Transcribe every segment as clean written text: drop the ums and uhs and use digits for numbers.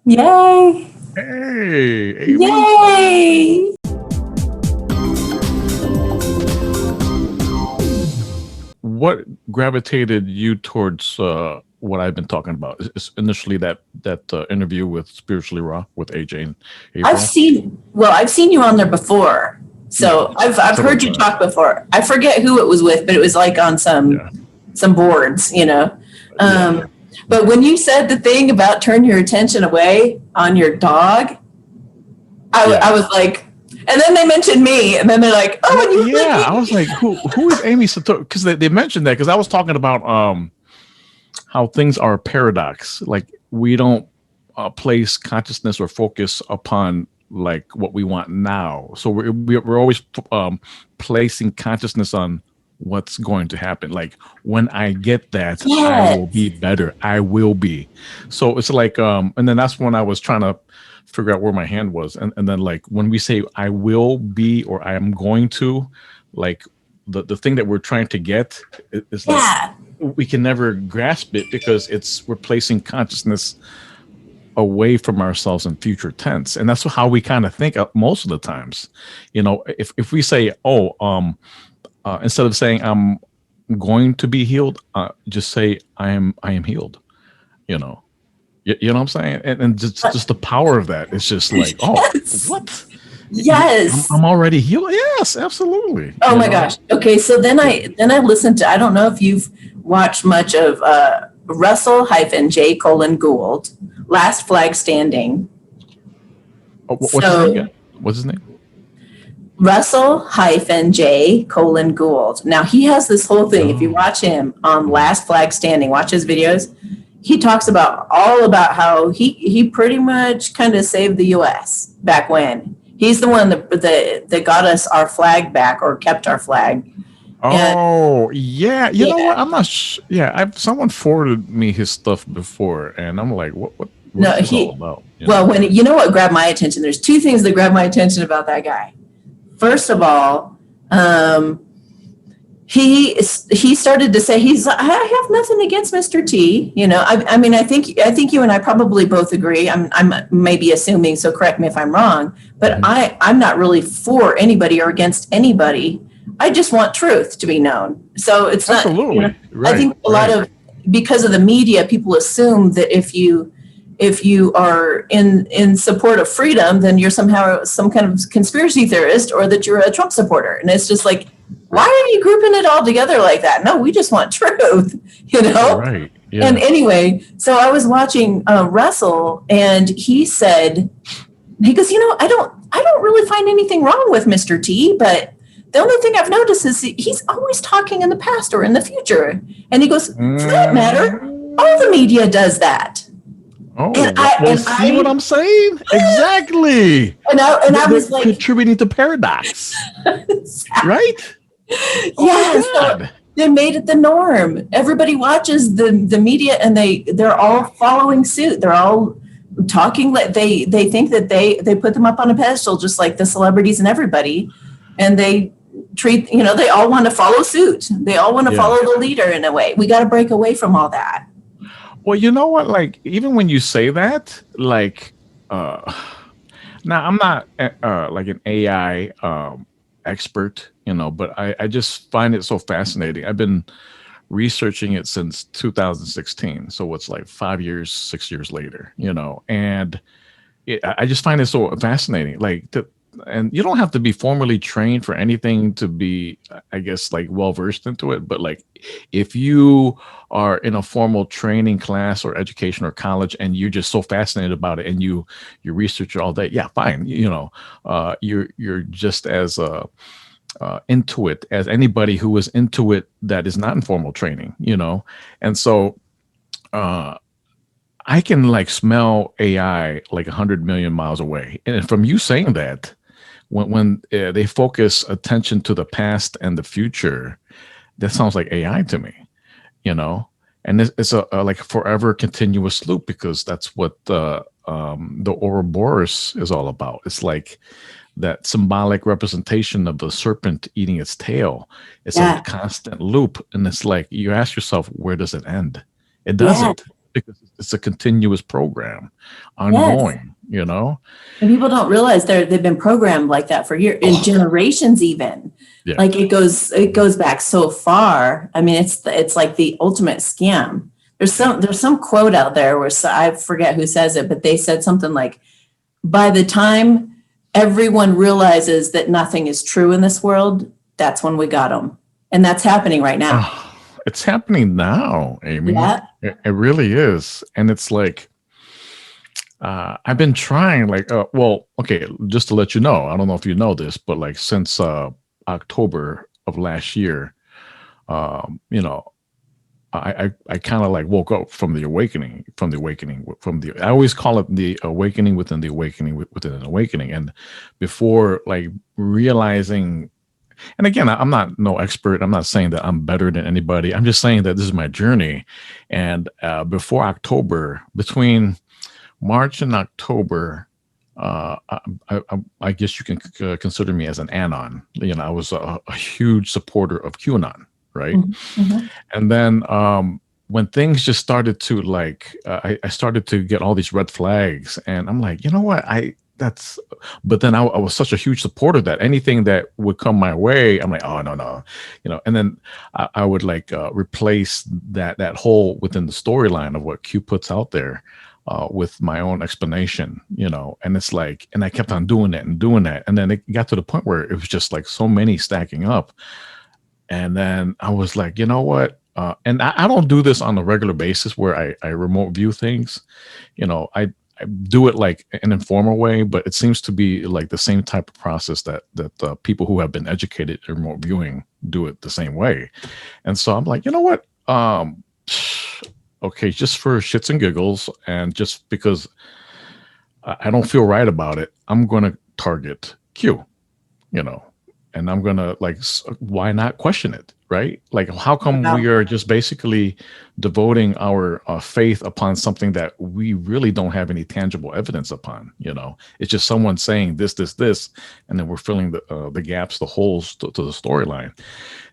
Yay! Hey, Amy. Yay! What gravitated you towards what I've been talking about? Is initially that interview with Spiritually Raw with AJ and April. I've seen you on there before. Yeah, So I've several heard you times. talk before. I forget who it was with, but it was like on Yeah, some boards, you know. yeah, Um, but when you said the thing about turn your attention away on your dog, I yeah. was like, and then they mentioned me, and then they're like, oh, Well, and you were like yeah. I was me. like, who is Amy Sato? Because they mentioned that because I was talking about how things are a paradox. Like we don't place consciousness or focus upon like what we want now. So we're always placing consciousness on what's going to happen. Like when I get that, I will be Yes. better. I will be. So it's like, and then that's when I was trying to figure out where my hand was. And then like when we say I will be or I am going to, like the thing that we're trying to get is like Yeah. we can never grasp it because it's we're placing consciousness away from ourselves in future tense, and that's how we kind of think most of the times. If we say instead of saying I'm going to be healed, just say I am healed. You know what I'm saying, and just the power of that is just like, oh, Yes. what. I'm, Yes. I'm already healed. Yes, absolutely. Oh my gosh. Okay, so Yeah. then I listened to, I don't know if you've watched much of Russell hyphen J colon Gould, Last Flag Standing. What's his name So again? What's his name? Russell hyphen J colon Gould. Now he has this whole thing. If you Oh. watch him on Mhm. Last Flag Standing, watch his videos. He talks about all about how he pretty much kind of saved the U.S. back when. He's the one that got us our flag back or kept our flag. And Oh, yeah. You know yeah, what? I'm not yeah, I've someone forwarded me his stuff before and I'm like, what no, is this all about, well, when you know what grabbed my attention, there's two things that grabbed my attention about that guy. First of all, um, he started to say I have nothing against Mr. T. You know, I mean, I think you and I probably both agree. I'm maybe assuming, so correct me if I'm wrong, but Mhm. I'm not really for anybody or against anybody. I just want truth to be known. So it's not, you know, Absolutely. I Right, think a lot right. of, because of the media, people assume that if you are in support of freedom, then you're somehow some kind of conspiracy theorist or that you're a Trump supporter. And it's just like, why Right. are you grouping it all together like that? No, we just want truth, you know? Right. And Yeah. anyway, so I was watching Russell, and he goes, I don't really find anything wrong with Mr. T, but the only thing I've noticed is he's always talking in the past or in the future. And he goes, for that matter, all the Mm. media does that. Oh, And I well, and see what I I'm saying? Exactly. and I They're was like, contributing to paradox, right? Oh my yes, God. they made it the norm. Everybody watches the media, and they're all following suit. They're all talking like they think that they put them up on a pedestal, just like the celebrities and everybody, and they treat, they all want to follow suit. They all want to Yeah. follow the leader in a way. We got to break away from all that. Well, you know what? Like, even when you say that, like, uh, now I'm not like an AI expert, but I just find it so fascinating. I've been researching it since 2016, so it's like 5 years, 6 years later, and I just find it so fascinating. Like, and you don't have to be formally trained for anything to be, I guess, like well versed into it. But like, if you are in a formal training class or education or college, and you're just so fascinated about it, and you research it all day, yeah, fine. You're just as into it as anybody who is into it that is not in formal training. And so. Uh, I can like smell AI like 100 million miles away. And from you saying that, when they focus attention to the past and the future, that sounds like AI to me. You know, and it's a like forever continuous loop because that's what the Ouroboros is all about. It's like that symbolic representation of the serpent eating its tail. It's a Yeah, constant loop, and it's like you ask yourself, where does it end? It yeah. doesn't. because it's a continuous program, Yes. ongoing. You know. And people don't realize they've been programmed like that for years, in Oh, generations even. yeah. Like it goes back so far. I mean, it's like the ultimate scam. There's some quote out there where I forget who says it, but they said something like, by the time everyone realizes that nothing is true in this world, that's when we got them. And that's happening right now. Oh, it's happening now, Amy. Yeah. It really is, and it's like I've been trying, like, well, okay, just to let you know, I don't know if you know this, but like since October of last year, you know, I kind of like woke up from the awakening, I always call it the awakening within the awakening within an awakening. And before like realizing, and again, I'm not no expert. I'm not saying that I'm better than anybody. I'm just saying that this is my journey. And before October, between March and October, I guess you can consider me as an anon. You know, I was a huge supporter of QAnon, right? Mm-hmm. And then when things just started to like, I started to get all these red flags, and I'm like, you know what, that's. But then I was such a huge supporter that anything that would come my way, I'm like, oh no, no, you know. And then I would like replace that hole within the storyline of what Q puts out there with my own explanation, you know. And it's like, and I kept on doing that and doing that, and then it got to the point where it was just like so many stacking up. And then I was like, you know what? And I don't do this on a regular basis where I remote view things. You know, I do it like an informal way, but it seems to be like the same type of process that people who have been educated in remote viewing do it the same way. And so I'm like, you know what? Okay, just for shits and giggles, and just because I don't feel right about it, I'm going to target Q, you know, and I'm going to like, why not question it? Right? Like, how come we Wow. are just basically devoting our faith upon something that we really don't have any tangible evidence upon? You know, it's just someone saying this, and then we're filling the gaps, the holes to the storyline.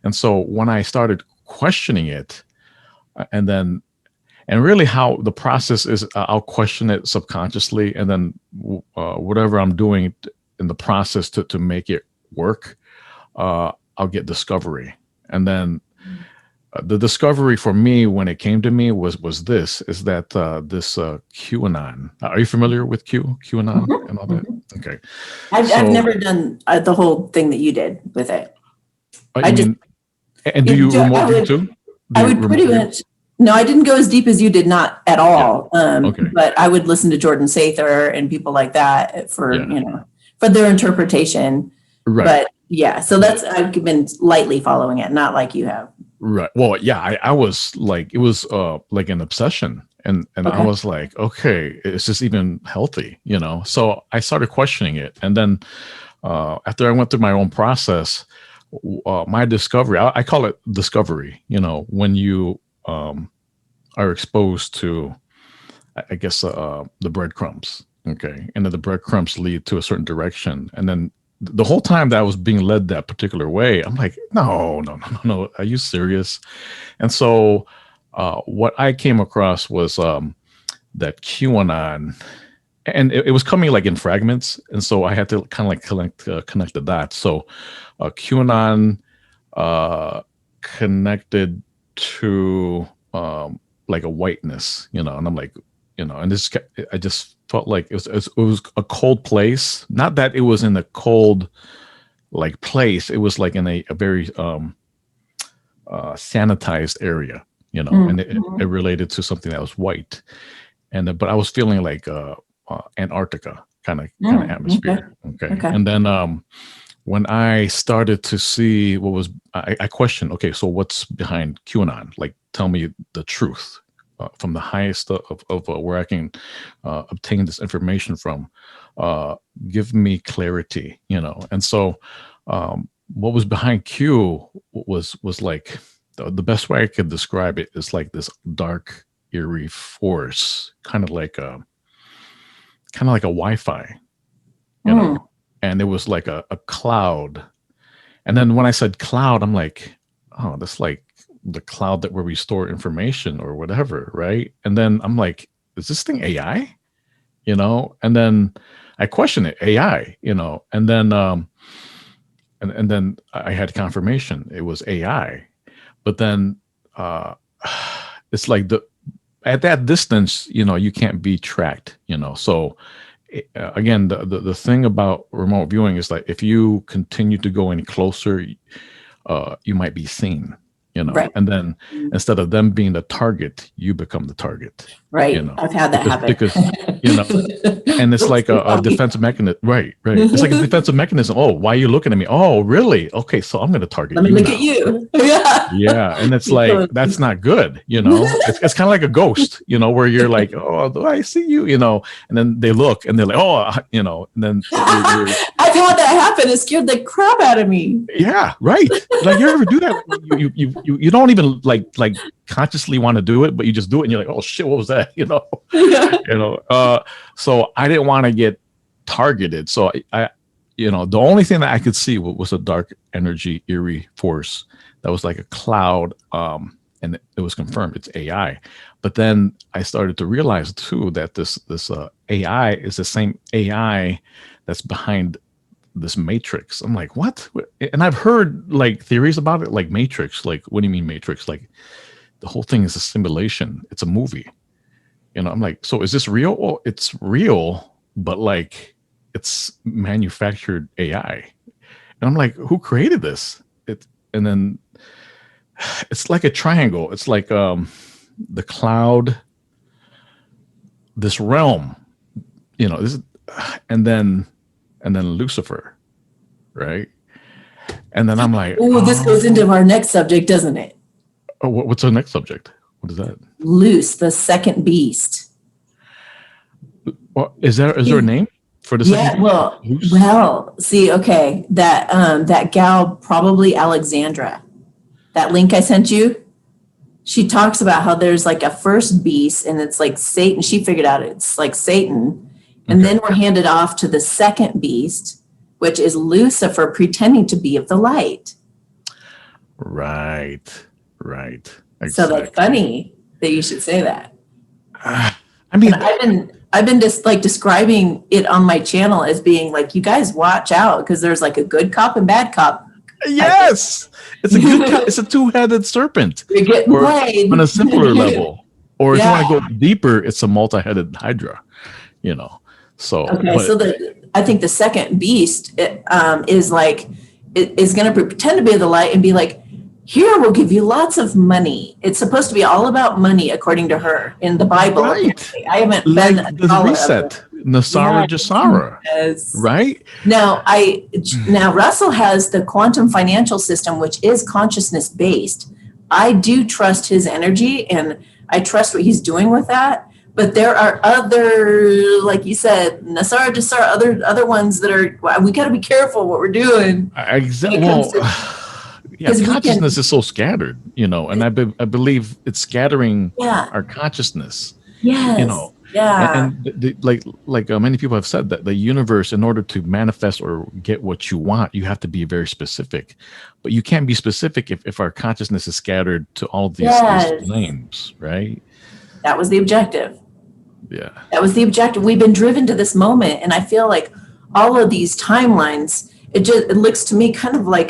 And so when I started questioning it, and then and really how the process is, I'll question it subconsciously, and then whatever I'm doing in the process to make it work, I'll get discovery. And then the discovery for me when it came to me was this, is that this QAnon, are you familiar with QAnon Mhm, and all that? mhm. Okay. I've So never done the whole thing that you did with it. you I just, mean, and do you I remote view would, too? Do I you would remote pretty view? much, no, I didn't go as deep as you did, not at Yeah. all. Okay. But I would listen to Jordan Sather and people like that for, Yeah. for their interpretation. Right. But yeah, so I've been lightly following it, not like you have. Right. Well, yeah, I was like, it was like an obsession. And I Okay. was like, okay, is this even healthy? You know? So I started questioning it. And then after I went through my own process, my discovery, I call it discovery, you know, when you are exposed to, I guess, the breadcrumbs. Okay. And then the breadcrumbs lead to a certain direction. And then the whole time that I was being led that particular way, I'm like, no, no, no, no, no. Are you serious? And so what I came across was that QAnon, and it was coming like in fragments. And so I had to kind of like connect the dots. So QAnon connected to like a whiteness, you know, and I'm like, you know, and this, I just felt like it was a cold place. Not that it was in a cold like place. It was like in a very sanitized area, you know, and it Mm-hmm. related to something that was white. And but I was feeling like Antarctica kind of Okay. atmosphere. Okay, Okay. and then when I started to see what was, I questioned, okay, so what's behind QAnon? Like, tell me the truth from the highest of where I can obtain this information from. Give me clarity, you know. And so, what was behind Q was like the best way I could describe it is like this dark, eerie force, kind of like a Wi-Fi, you Mm. know. And it was like a cloud. And then when I said cloud, I'm like, oh, that's like the cloud that where we store information or whatever, right? And then I'm like, is this thing AI? And then I question it, AI, and then and then I had confirmation it was AI. But then it's like at that distance, you can't be tracked, So again, the thing about remote viewing is like if you continue to go any closer, you might be seen, Right. and then instead of them being the target, you become the target. Right. I've had that happen. Because and it's like a defensive mechanism. Right. It's like a defensive mechanism. Oh, why are you looking at me? Oh, really? Okay, so I'm going to target Let me you look now. at you. Yeah. Yeah, and it's like that's not good. It's kind of like a ghost. Where you're like, oh, do I see you? And then they look and they're like, oh, and then I've had that happen. It scared the crap out of me. Yeah, right. Like you ever do that? You don't even like consciously want to do it, but you just do it, and you're like, oh shit, what was that? Yeah. So I didn't want to get targeted. So I the only thing that I could see was a dark energy, eerie force that was like a cloud. And it was confirmed it's AI. But then I started to realize too that this AI is the same AI that's behind this matrix. I'm like, what? And I've heard like theories about it, like Matrix. Like, what do you mean Matrix? Like the whole thing is a simulation. It's a movie. I'm like, so is this real? Well, it's real, but like it's manufactured AI. And I'm like, who created this? And then it's like a triangle. It's like the cloud, this realm, this, and then Lucifer, right? And then I'm like, oh, this goes into our next subject, doesn't it? Oh, what's our next subject? What is that? Loose, the second beast. Well, is there a name for the second beast? Well, see, okay, that gal, probably Alexandra, that link I sent you, she talks about how there's like a first beast and it's like Satan. She figured out it's like Satan. And then we're handed off to the second beast, which is Lucifer pretending to be of the light. Right. Exactly. So that's funny that you should say that. I mean, I've been just like describing it on my channel as being like, you guys watch out because there's like a good cop and bad cop. Yes, it's a good. It's a two-headed serpent. You're getting played on a simpler level, or if you want to go deeper, it's a multi-headed hydra. So okay. So I think the second beast is like is going to pretend to be the light and be like, here we'll give you lots of money. It's supposed to be all about money, according to her in the Bible. Right. I haven't like been the reset. Nasara Jasara, right? Now Russell has the quantum financial system, which is consciousness based. I do trust his energy and I trust what he's doing with that. But there are other, like you said, Nasara Jasara, other ones that are. We got to be careful what we're doing. Exactly. Consciousness is so scattered, and I believe it's scattering our consciousness. Yes. Yeah. And like many people have said that the universe, in order to manifest or get what you want, you have to be very specific. But you can't be specific if our consciousness is scattered to all of these names, right? That was the objective. Yeah. That was the objective. We've been driven to this moment, and I feel like all of these timelines, it looks to me kind of like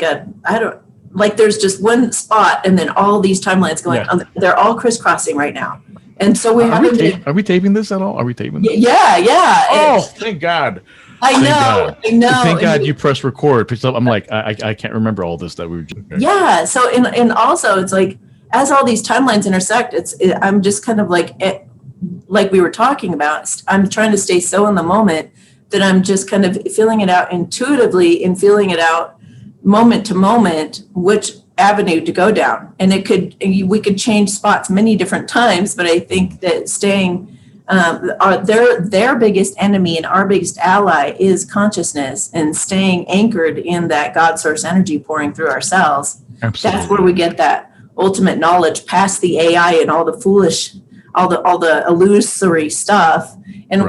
there's just one spot, and then all these timelines going on. They're all crisscrossing right now. And so are we taping this at all? Are we taping this? Yeah. Oh, thank God. I know. Thank God you pressed record. I'm like, I can't remember all this that we were just. Yeah. So, and also it's like, as all these timelines intersect, I'm just kind of like we were talking about, I'm trying to stay so in the moment that I'm just kind of feeling it out intuitively and feeling it out moment to moment, which avenue to go down. And we could change spots many different times, but I think that staying their biggest enemy and our biggest ally is consciousness, and staying anchored in that God source energy pouring through our cells. Absolutely. That's where we get that ultimate knowledge past the AI and all the foolish, all the illusory stuff. And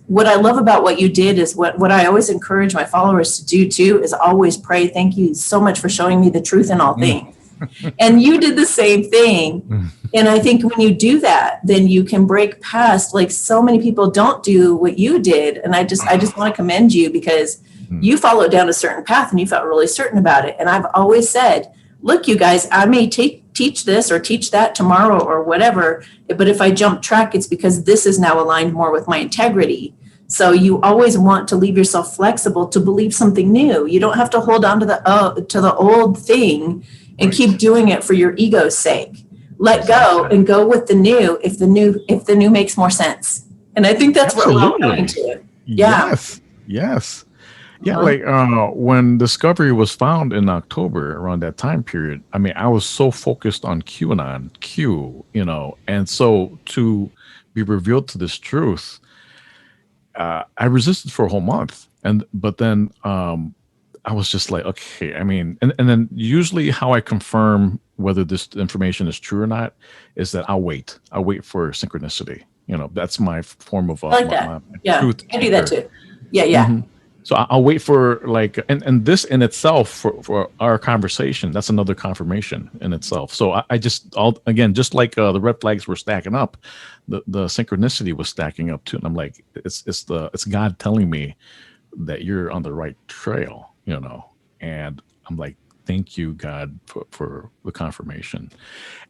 what I love about what you did is what I always encourage my followers to do too is always pray. Thank you so much for showing me the truth in all things. And you did the same thing. And I think when you do that, then you can break past, like so many people don't do what you did. And I just want to commend you because you followed down a certain path and you felt really certain about it. And I've always said, look, you guys, I may teach this or teach that tomorrow or whatever, but if I jump track, it's because this is now aligned more with my integrity. So you always want to leave yourself flexible to believe something new. You don't have to hold on to the old thing and keep doing it for your ego's sake. Let go and go with the new if the new makes more sense. And I think that's what we're all coming to. Yeah. Yes. Yeah, like when Discovery was found in October around that time period, I mean, I was so focused on Q, and so to be revealed to this truth, I resisted for a whole month, but then I was just like, okay, I mean, and then usually how I confirm whether this information is true or not is that I'll wait for synchronicity. That's my form of I like that. my Yeah. truth. I do that too. Yeah. Mhm. So I'll wait for and this in itself for our conversation, that's another confirmation in itself. So I just again, just like the red flags were stacking up, the synchronicity was stacking up too. And I'm like, it's God telling me that you're on the right trail, and I'm like, thank you, God, for the confirmation.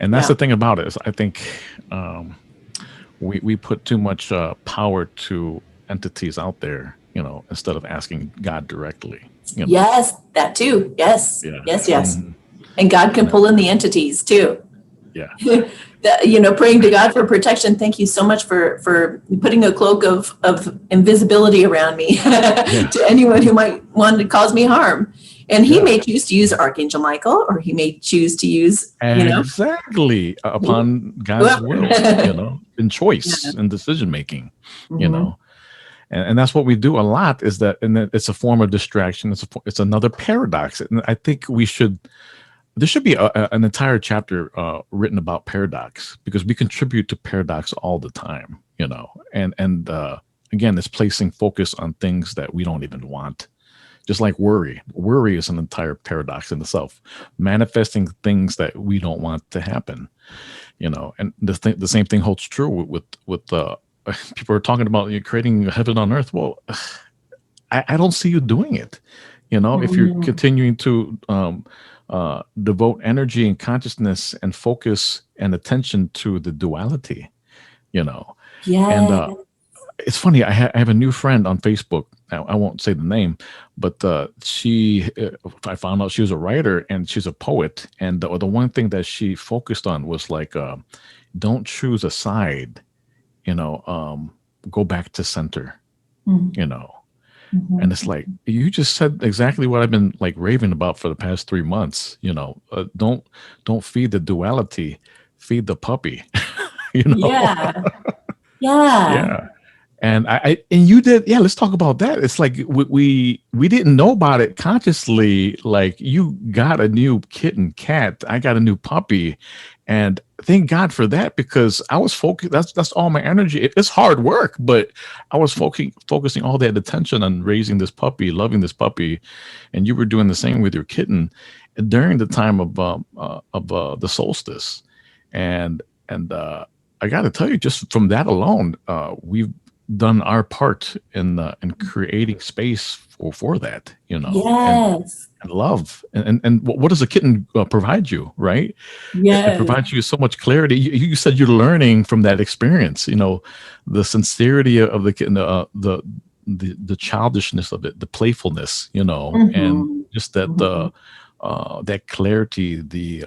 And that's the thing about it is I think we put too much power to entities out there, instead of asking God directly. Yes, that too. Yes. Yeah. Yes. And God can pull in the entities too. Yeah. Praying to God for protection. Thank you so much for putting a cloak of invisibility around me to anyone who might want to cause me harm. And he may choose to use Archangel Michael, or he may choose to use, exactly upon God's will, in choice and decision making, And that's what we do a lot is that, and it's a form of distraction. It's another paradox. And I think there should be an entire chapter written about paradox because we contribute to paradox all the time, and again, it's placing focus on things that we don't even want. Just like worry is an entire paradox in itself, manifesting things that we don't want to happen, and the same thing holds true with people are talking about creating heaven on earth. Well, I don't see you doing it. If you're continuing to devote energy and consciousness and focus and attention to the duality, And it's funny. I have a new friend on Facebook. I won't say the name, but I found out she was a writer and she's a poet. And the one thing that she focused on was like, don't choose a side. Go back to center, and it's like, you just said exactly what I've been like raving about for the past 3 months, don't feed the duality, feed the puppy, Yeah. Yeah. And and you did. Yeah. Let's talk about that. It's like, we didn't know about it consciously. Like, you got a new cat. I got a new puppy. And thank God for that, because I was focused. That's all my energy. It's hard work, but I was focusing all that attention on raising this puppy, loving this puppy, and you were doing the same with your kitten during the time of the solstice. And I got to tell you, just from that alone, we've done our part in creating space for that, Yes. and love, and what does a kitten provide you, right? It provides you so much clarity. You said you're learning from that experience, the sincerity of the kitten, the childishness of it, the playfulness, and just that that clarity, the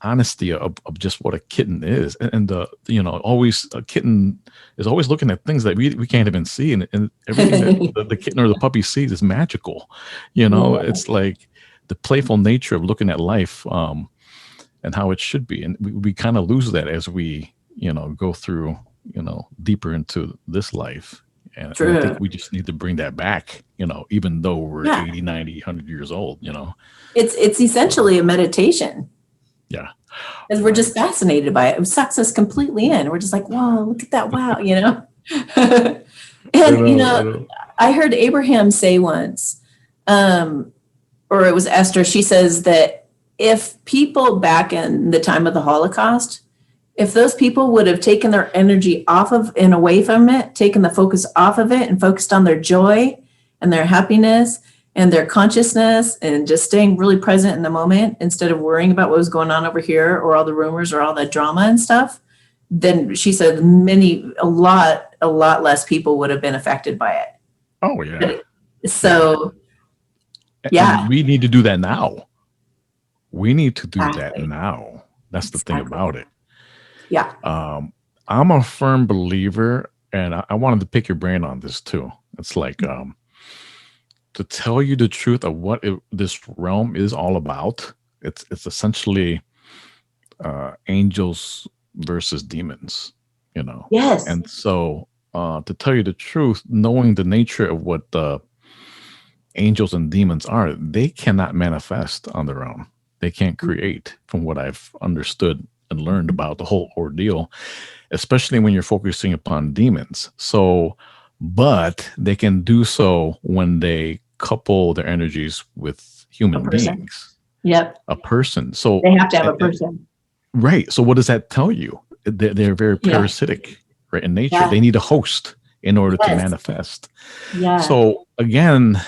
honesty of just what a kitten is, and always a kitten is always looking at things that we can't even see, and everything that the kitten or the puppy sees is magical. It's like the playful nature of looking at life, and how it should be, and we kind of lose that as we go through deeper into this life. And I think we just need to bring that back, even though we're 80, 90, 100 years old. It's essentially a meditation. Yeah. Because we're just fascinated by it. It sucks us completely in. We're just like, wow, look at that. Wow. And, I heard Abraham say once, or it was Esther, she says that if people back in the time of the Holocaust, if those people would have taken their energy off of and away from it, taken the focus off of it and focused on their joy and their happiness and their consciousness and just staying really present in the moment instead of worrying about what was going on over here or all the rumors or all the drama and stuff, then she said a lot less people would have been affected by it. Oh yeah. So yeah. And we need to do that now. We need to do that Exactly. now. That's the thing Exactly. about it. Yeah. I'm a firm believer, and I wanted to pick your brain on this too. It's like to tell you the truth of what this realm is all about. It's essentially angels versus demons, you know. Yes. And so, to tell you the truth, knowing the nature of what angels and demons are, they cannot manifest on their own. They can't create, from what I've understood and learned about the whole ordeal, especially when you're focusing upon demons. So, but they can do so when they couple their energies with human beings, Yep. a person. So they have to have a person. Right. So what does that tell you? They're very parasitic, right, in nature. Yeah. They need a host in order to manifest. Yeah. So again,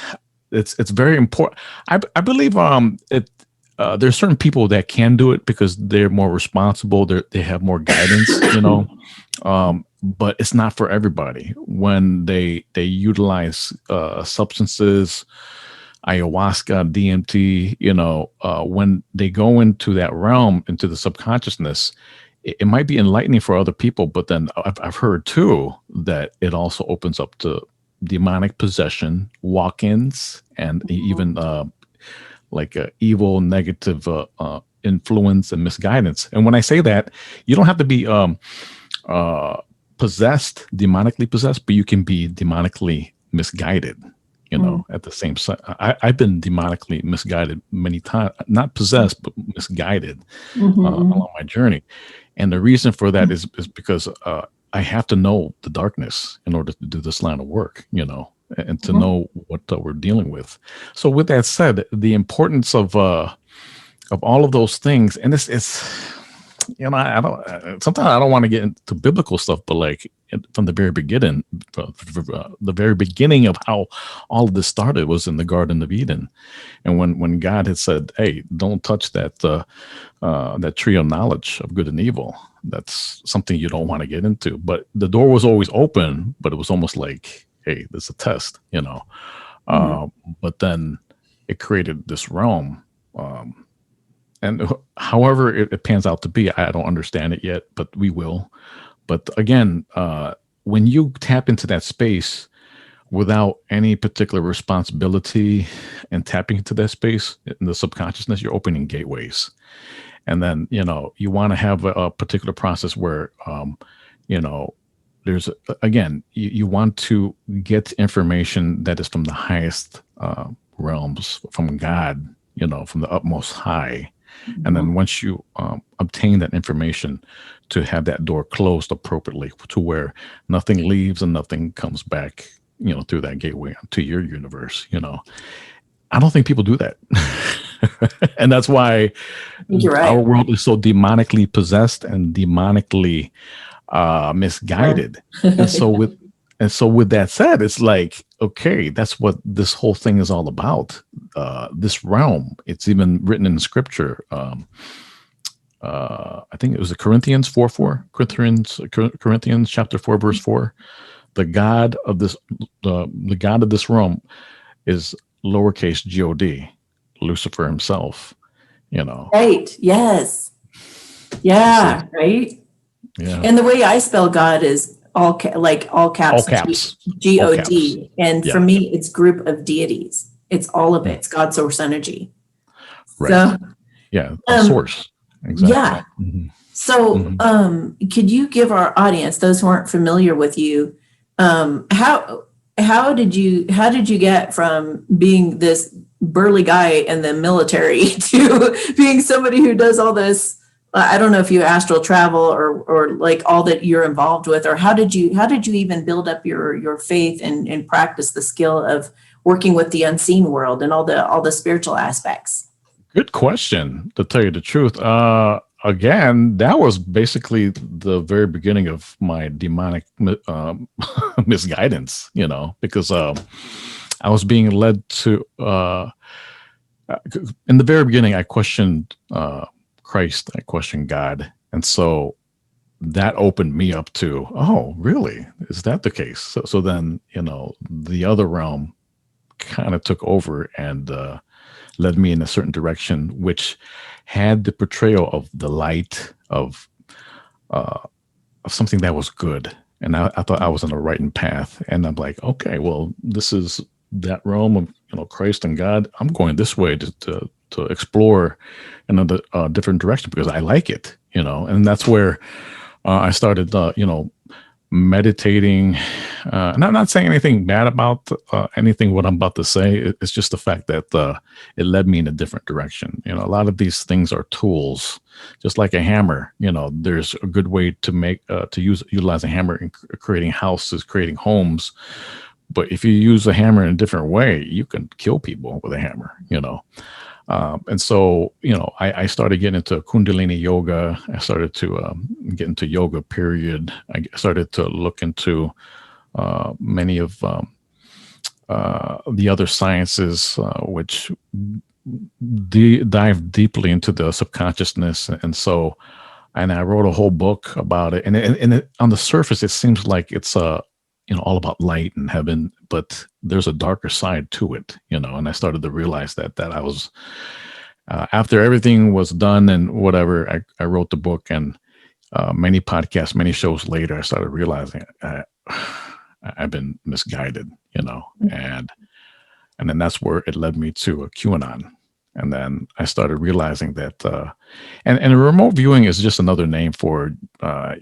it's very important. I believe there's certain people that can do it because they're more responsible. They have more guidance, you know. But it's not for everybody. When they utilize substances, ayahuasca, DMT, you know, when they go into that realm, into the subconsciousness, it might be enlightening for other people. But then I've heard too that it also opens up to demonic possession, walk-ins, and even like evil, negative influence and misguidance. And when I say that, you don't have to be possessed, demonically possessed, but you can be demonically misguided. You know, at the same time, I've been demonically misguided many times, not possessed, but misguided along my journey. And the reason for that is because I have to know the darkness in order to do this line of work, you know, and to know what we're dealing with. So with that said, the importance of all of those things, and it's you know, sometimes I don't want to get into biblical stuff, but like from the very beginning, the very beginning of how all of this started was in the Garden of Eden. And when God had said, "Hey, don't touch that tree of knowledge of good and evil," that's something you don't want to get into. But the door was always open, but it was almost like, "Hey, this is a test," you know. But then it created this realm. And however it pans out to be, I don't understand it yet, but we will. But again, when you tap into that space without any particular responsibility and tapping into that space in the subconsciousness, you're opening gateways. And then, you know, you want to have a particular process where, you know, there's, again, you want to get information that is from the highest realms, from God, you know, from the utmost high. And then once you obtain that information, to have that door closed appropriately to where nothing leaves and nothing comes back, you know, through that gateway to your universe, you know. I don't think people do that. And that's why our world is so demonically possessed and demonically misguided. And so with that said, it's like, okay, that's what this whole thing is all about. This realm, it's even written in scripture. I think it was the Corinthians 4:4, Corinthians chapter 4, verse 4. The God of this realm is lowercase God, Lucifer himself, you know. Right. Yes. Yeah. Right. Yeah. And the way I spell God is all caps, All caps. God. And Yeah. for me, it's group of deities. It's all of it. It's God's source energy. Right. So, yeah. A source. Exactly. Yeah. So, could you give our audience, those who aren't familiar with you, how did you get from being this burly guy in the military to being somebody who does all this? I don't know if you astral travel or like all that you're involved with, or how did you even build up your faith and practice the skill of working with the unseen world and all the spiritual aspects? Good question, to tell you the truth. Again, that was basically the very beginning of my demonic misguidance, because I was being led to, in the very beginning, I questioned Christ, I questioned God. And so that opened me up to, oh, really? Is that the case? So then, the other realm kind of took over and led me in a certain direction, which had the portrayal of the light uh, of something that was good. And I thought I was on the right path. And I'm like, okay, well, this is that realm of Christ and God. I'm going this way to explore another different direction because I like it, and that's where I started, meditating. And I'm not saying anything bad about anything what I'm about to say. It's just the fact that it led me in a different direction. A lot of these things are tools, just like a hammer. There's a good way to make to utilize a hammer in creating houses, creating homes. But if you use a hammer in a different way, you can kill people with a hammer. And so, I started getting into Kundalini yoga. I started to get into yoga, period. I started to look into many of the other sciences, which dive deeply into the subconsciousness. And I wrote a whole book about it. And on the surface, it seems like it's all about light and heaven, but there's a darker side to it, and I started to realize that I was, after everything was done and whatever, I wrote the book, and many podcasts, many shows later, I started realizing I've been misguided, and then that's where it led me to a QAnon. And then I started realizing that, and remote viewing is just another name for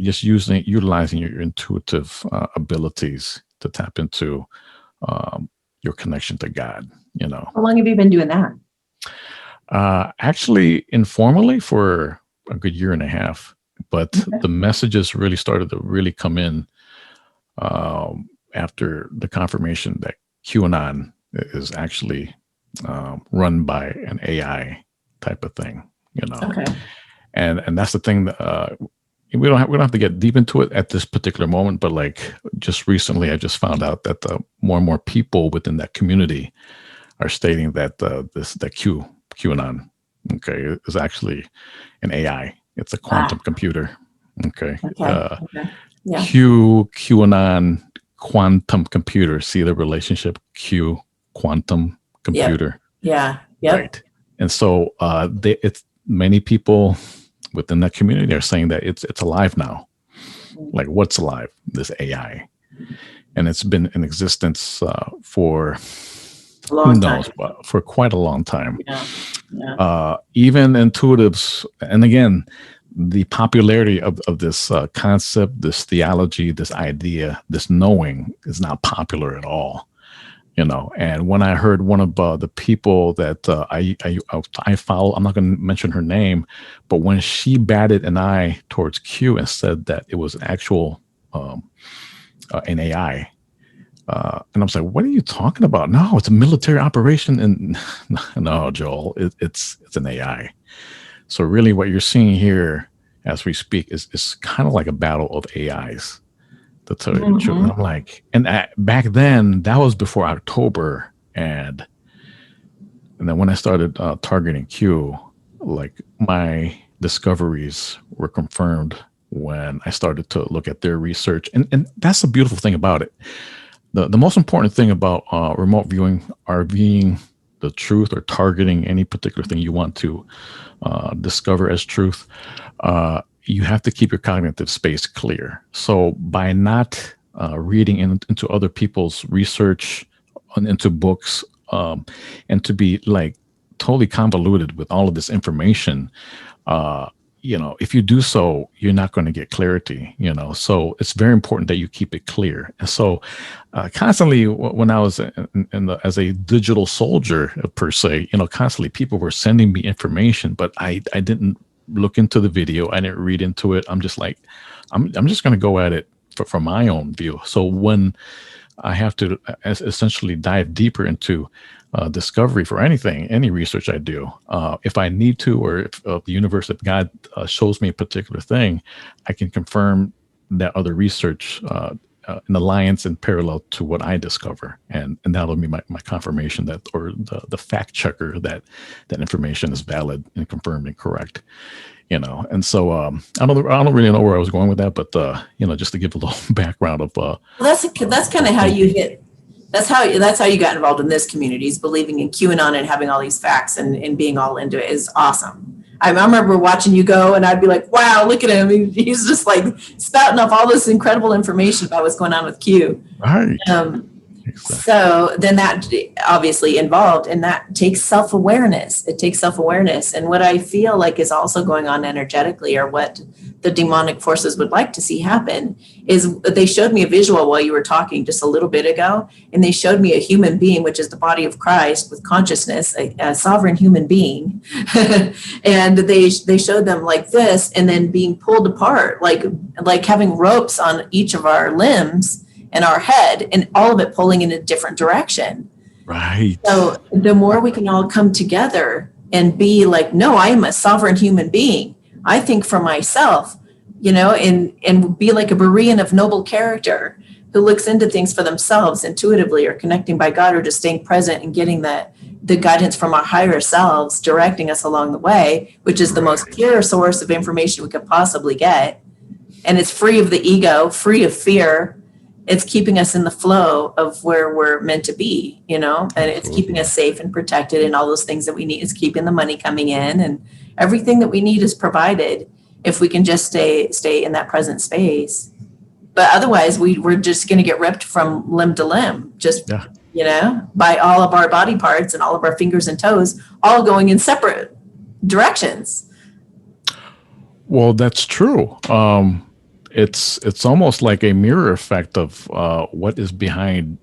just utilizing your intuitive abilities to tap into your connection to God. How long have you been doing that? Actually, informally for a good year and a half, but the messages really started to really come in after the confirmation that QAnon is actually run by an AI type of thing, Okay. and that's the thing that we don't have to get deep into it at this particular moment, but like just recently, I just found out that more and more people within that community are stating that QAnon, okay, is actually an AI. It's a quantum computer. Okay. Okay. Yeah. QAnon quantum computer. See the relationship? Q quantum computer. Yeah. Yep. Right. And so it's many people within that community are saying that it's alive now. Like, what's alive? This AI. And it's been in existence for who knows, but for quite a long time. Yeah. Even intuitives, and again, the popularity of this concept, this theology, this idea, this knowing is not popular at all. And when I heard one of the people that I follow, I'm not going to mention her name, but when she batted an eye towards Q and said that it was an actual an AI, and I was like, "What are you talking about? No, it's a military operation." And no, Joel, it's an AI. So really, what you're seeing here as we speak is kind of like a battle of AIs. To tell you the truth, and I'm like, and back then that was before October, and then when I started targeting Q, like my discoveries were confirmed when I started to look at their research, and that's the beautiful thing about it. The most important thing about remote viewing are being the truth or targeting any particular thing you want to discover as truth. You have to keep your cognitive space clear. So by not reading into other people's research and into books, and to be like totally convoluted with all of this information, if you do so, you're not going to get clarity, so it's very important that you keep it clear. And so constantly when I was as a digital soldier per se, constantly people were sending me information, but I didn't look into the video. I didn't read into it. I'm just like, I'm just going to go at it from my own view. So when I have to essentially dive deeper into discovery for anything, any research I do. If I need to, or if the universe, if God shows me a particular thing, I can confirm that other research in alliance and parallel to what I discover, and that'll be my confirmation that, or the fact checker that information is valid and confirmed and correct. And so I don't really know where I was going with that, but just to give a little background of Well, that's kind of how you hit. That's how you got involved in this community, is believing in QAnon and having all these facts and being all into it is awesome. I remember watching you go, and I'd be like, wow, look at him. He's just like spouting off all this incredible information about what's going on with Q. right. Exactly. So then that obviously involved, and that takes self-awareness. It takes self-awareness. And what I feel like is also going on energetically, or what the demonic forces would like to see happen, is they showed me a visual while you were talking just a little bit ago, and they showed me a human being, which is the body of Christ with consciousness, a sovereign human being. And they showed them like this, and then being pulled apart, like having ropes on each of our limbs and our head, and all of it pulling in a different direction. Right. So the more we can all come together and be like, no, I am a sovereign human being. I think for myself, and be like a Berean of noble character who looks into things for themselves intuitively, or connecting by God, or just staying present and getting the guidance from our higher selves, directing us along the way, which is the most pure source of information we could possibly get. And it's free of the ego, free of fear. It's keeping us in the flow of where we're meant to be, and it's keeping us safe and protected, and all those things that we need. Is keeping the money coming in, and everything that we need is provided if we can just stay in that present space. But otherwise, we're just going to get ripped from limb to limb, by all of our body parts and all of our fingers and toes, all going in separate directions. Well, that's true. It's almost like a mirror effect of what is behind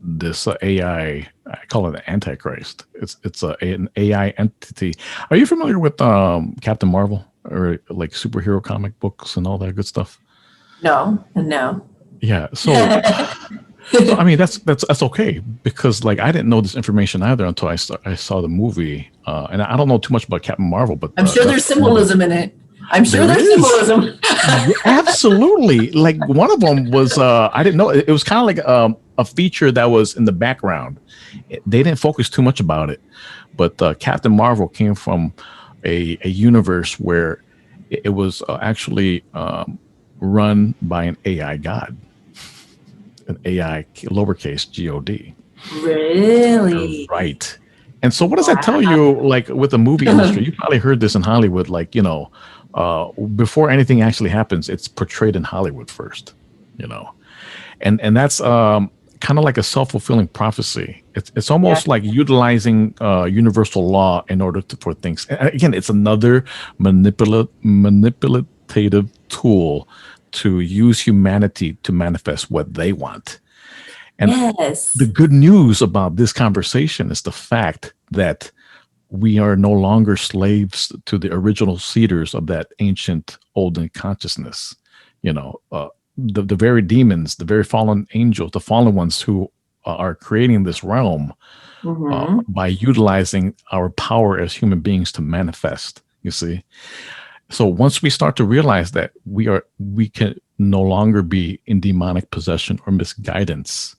this AI. I call it the Antichrist. It's an AI entity. Are you familiar with Captain Marvel, or like superhero comic books and all that good stuff? No. Yeah. So I mean, that's okay, because like I didn't know this information either until I saw the movie, and I don't know too much about Captain Marvel, but I'm sure there's symbolism in it. I'm sure there's symbolism. Yeah, absolutely. Like one of them was, I didn't know, it was kind of like a feature that was in the background. They didn't focus too much about it, but Captain Marvel came from a universe where it was actually run by an AI god, an AI lowercase God. Really? Right. And so what does that tell you, like with the movie industry? You probably heard this in Hollywood, like, before anything actually happens, it's portrayed in Hollywood first, and that's kind of like a self-fulfilling prophecy. It's almost like utilizing universal law in order for things. And again, it's another manipulative tool to use humanity to manifest what they want. And the good news about this conversation is the fact that we are no longer slaves to the original seeders of that ancient olden consciousness. The very demons, the very fallen angels, the fallen ones who are creating this realm by utilizing our power as human beings to manifest, you see. So once we start to realize that we can no longer be in demonic possession or misguidance.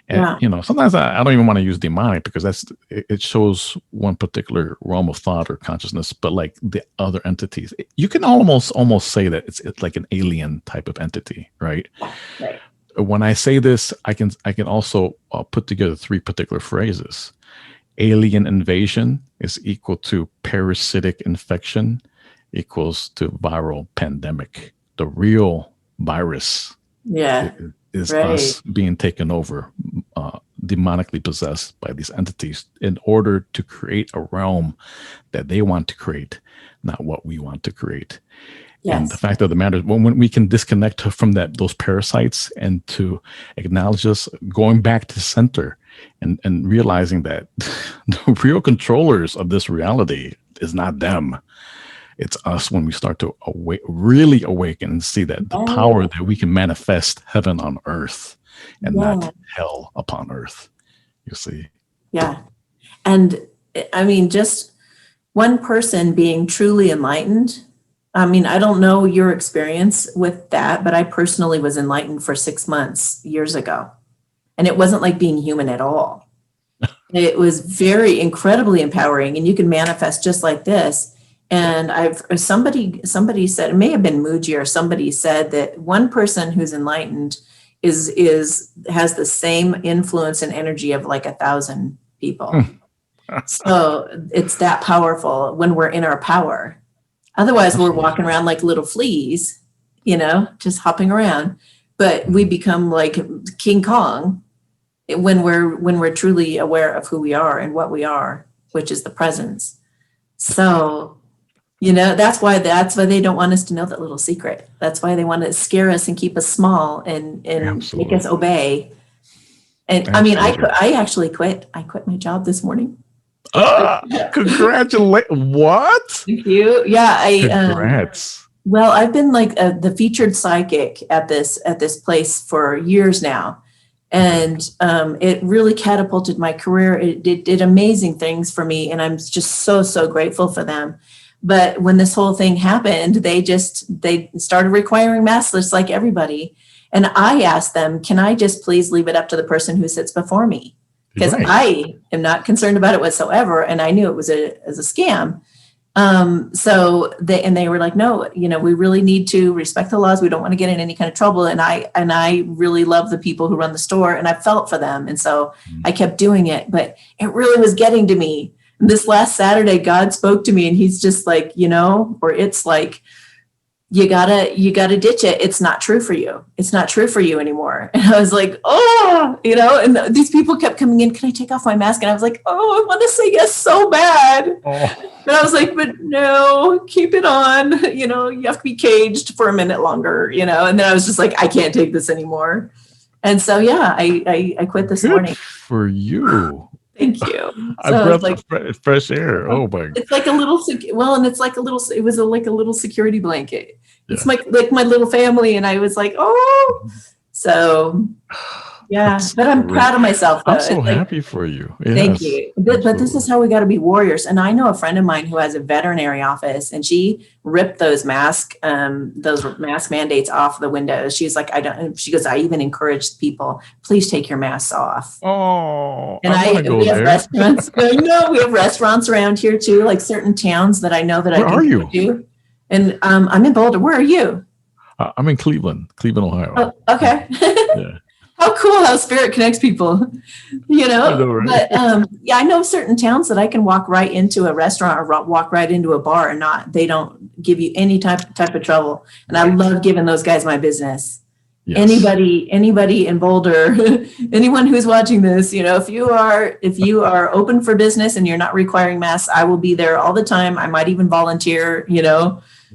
And, sometimes I don't even want to use demonic, because it shows one particular realm of thought or consciousness, but like the other entities, you can almost say that it's like an alien type of entity, right? Right. When I say this, I can also put together three particular phrases. Alien invasion is equal to parasitic infection equals to viral pandemic. The real virus is us being taken over, demonically possessed by these entities in order to create a realm that they want to create, not what we want to create. Yes. And the fact of the matter is, when we can disconnect from those parasites and to acknowledge us, going back to center and realizing that the real controllers of this reality is not them. It's us, when we start to really awaken and see that the power that we can manifest heaven on earth and not hell upon earth, you see. Yeah. And I mean, just one person being truly enlightened. I mean, I don't know your experience with that, but I personally was enlightened for 6 months years ago. And it wasn't like being human at all. It was very incredibly empowering, and you can manifest just like this. And somebody said, it may have been Muji or somebody said that one person who's enlightened has the same influence and energy of like 1,000 people. So it's that powerful when we're in our power. Otherwise, we're walking around like little fleas, just hopping around. But we become like King Kong when we're truly aware of who we are and what we are, which is the presence. So, that's why they don't want us to know that little secret. That's why they want to scare us and keep us small and make us obey. And Absolutely. I mean, I actually quit. I quit my job this morning. Congratulations. What? Thank you. Yeah. Congrats. Well, I've been like the featured psychic at this place for years now. And it really catapulted my career. It did amazing things for me. And I'm just so grateful for them. But when this whole thing happened, they started requiring masks just like everybody. And I asked them, can I just please leave it up to the person who sits before me? Because I am not concerned about it whatsoever. And I knew it was a scam. So they were like, no, we really need to respect the laws. We don't want to get in any kind of trouble. And I really love the people who run the store, and I felt for them. And so I kept doing it, but it really was getting to me. And this last Saturday, God spoke to me, and he's just like, or it's like, you gotta ditch it. It's not true for you. It's not true for you anymore. And I was like, and these people kept coming in. Can I take off my mask? And I was like, I want to say yes so bad. But I was like, but no, keep it on. You have to be caged for a minute longer, and then I was just like, I can't take this anymore. And so, yeah, I quit this morning. For you. Thank you. I breathed like fresh air. Oh my! It's like a little, and it's like a little. It was like a little security blanket. Yeah. It's like my little family, and I was like, so yeah. But I'm proud of myself. Though. I'm so happy for you. Yes, thank you. But this is how we got to be warriors. And I know a friend of mine who has a veterinary office, and she ripped those mask mandates off the windows. She's like, she goes, I even encourage people, please take your masks off. Oh, and we have restaurants. No, we have restaurants around here too, like certain towns that I know that Where are you? To. And I'm in Boulder. Where are you? I'm in Cleveland, Ohio. Oh, okay. Yeah. How cool how spirit connects people, I know, right? But yeah, I know certain towns that I can walk right into a restaurant or walk right into a bar and they don't give you any type of trouble. And I love giving those guys my business. Yes. Anybody in Boulder, anyone who's watching this, if you are open for business and you're not requiring masks, I will be there all the time. I might even volunteer,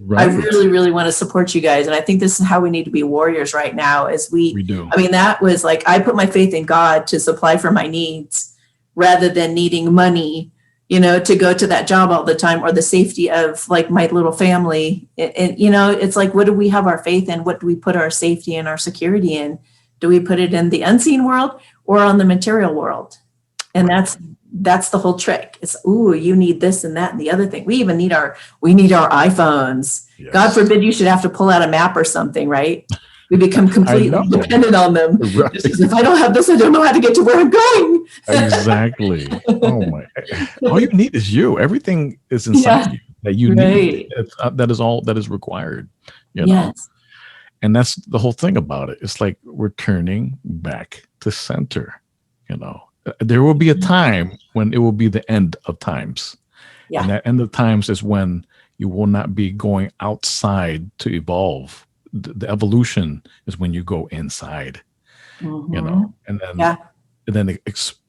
Right. I really, really want to support you guys. And I think this is how we need to be warriors right now as we do. I mean, that was like, I put my faith in God to supply for my needs rather than needing money, to go to that job all the time or the safety of like my little family. And, it's like, what do we have our faith in? What do we put our safety and our security in? Do we put it in the unseen world or on the material world? And that's the whole trick. It's, you need this and that and the other thing. We even need our iPhones. Yes. God forbid you should have to pull out a map or something, right? We become completely dependent on them. Right. If I don't have this, I don't know how to get to where I'm going. Exactly. Oh my! All you need is you. Everything is inside you that you need. That is all that is required. Yes. And that's the whole thing about it. It's like we're turning back to center. There will be a time when it will be the end of times. Yeah. And that end of times is when you will not be going outside to evolve. The evolution is when you go inside, and then it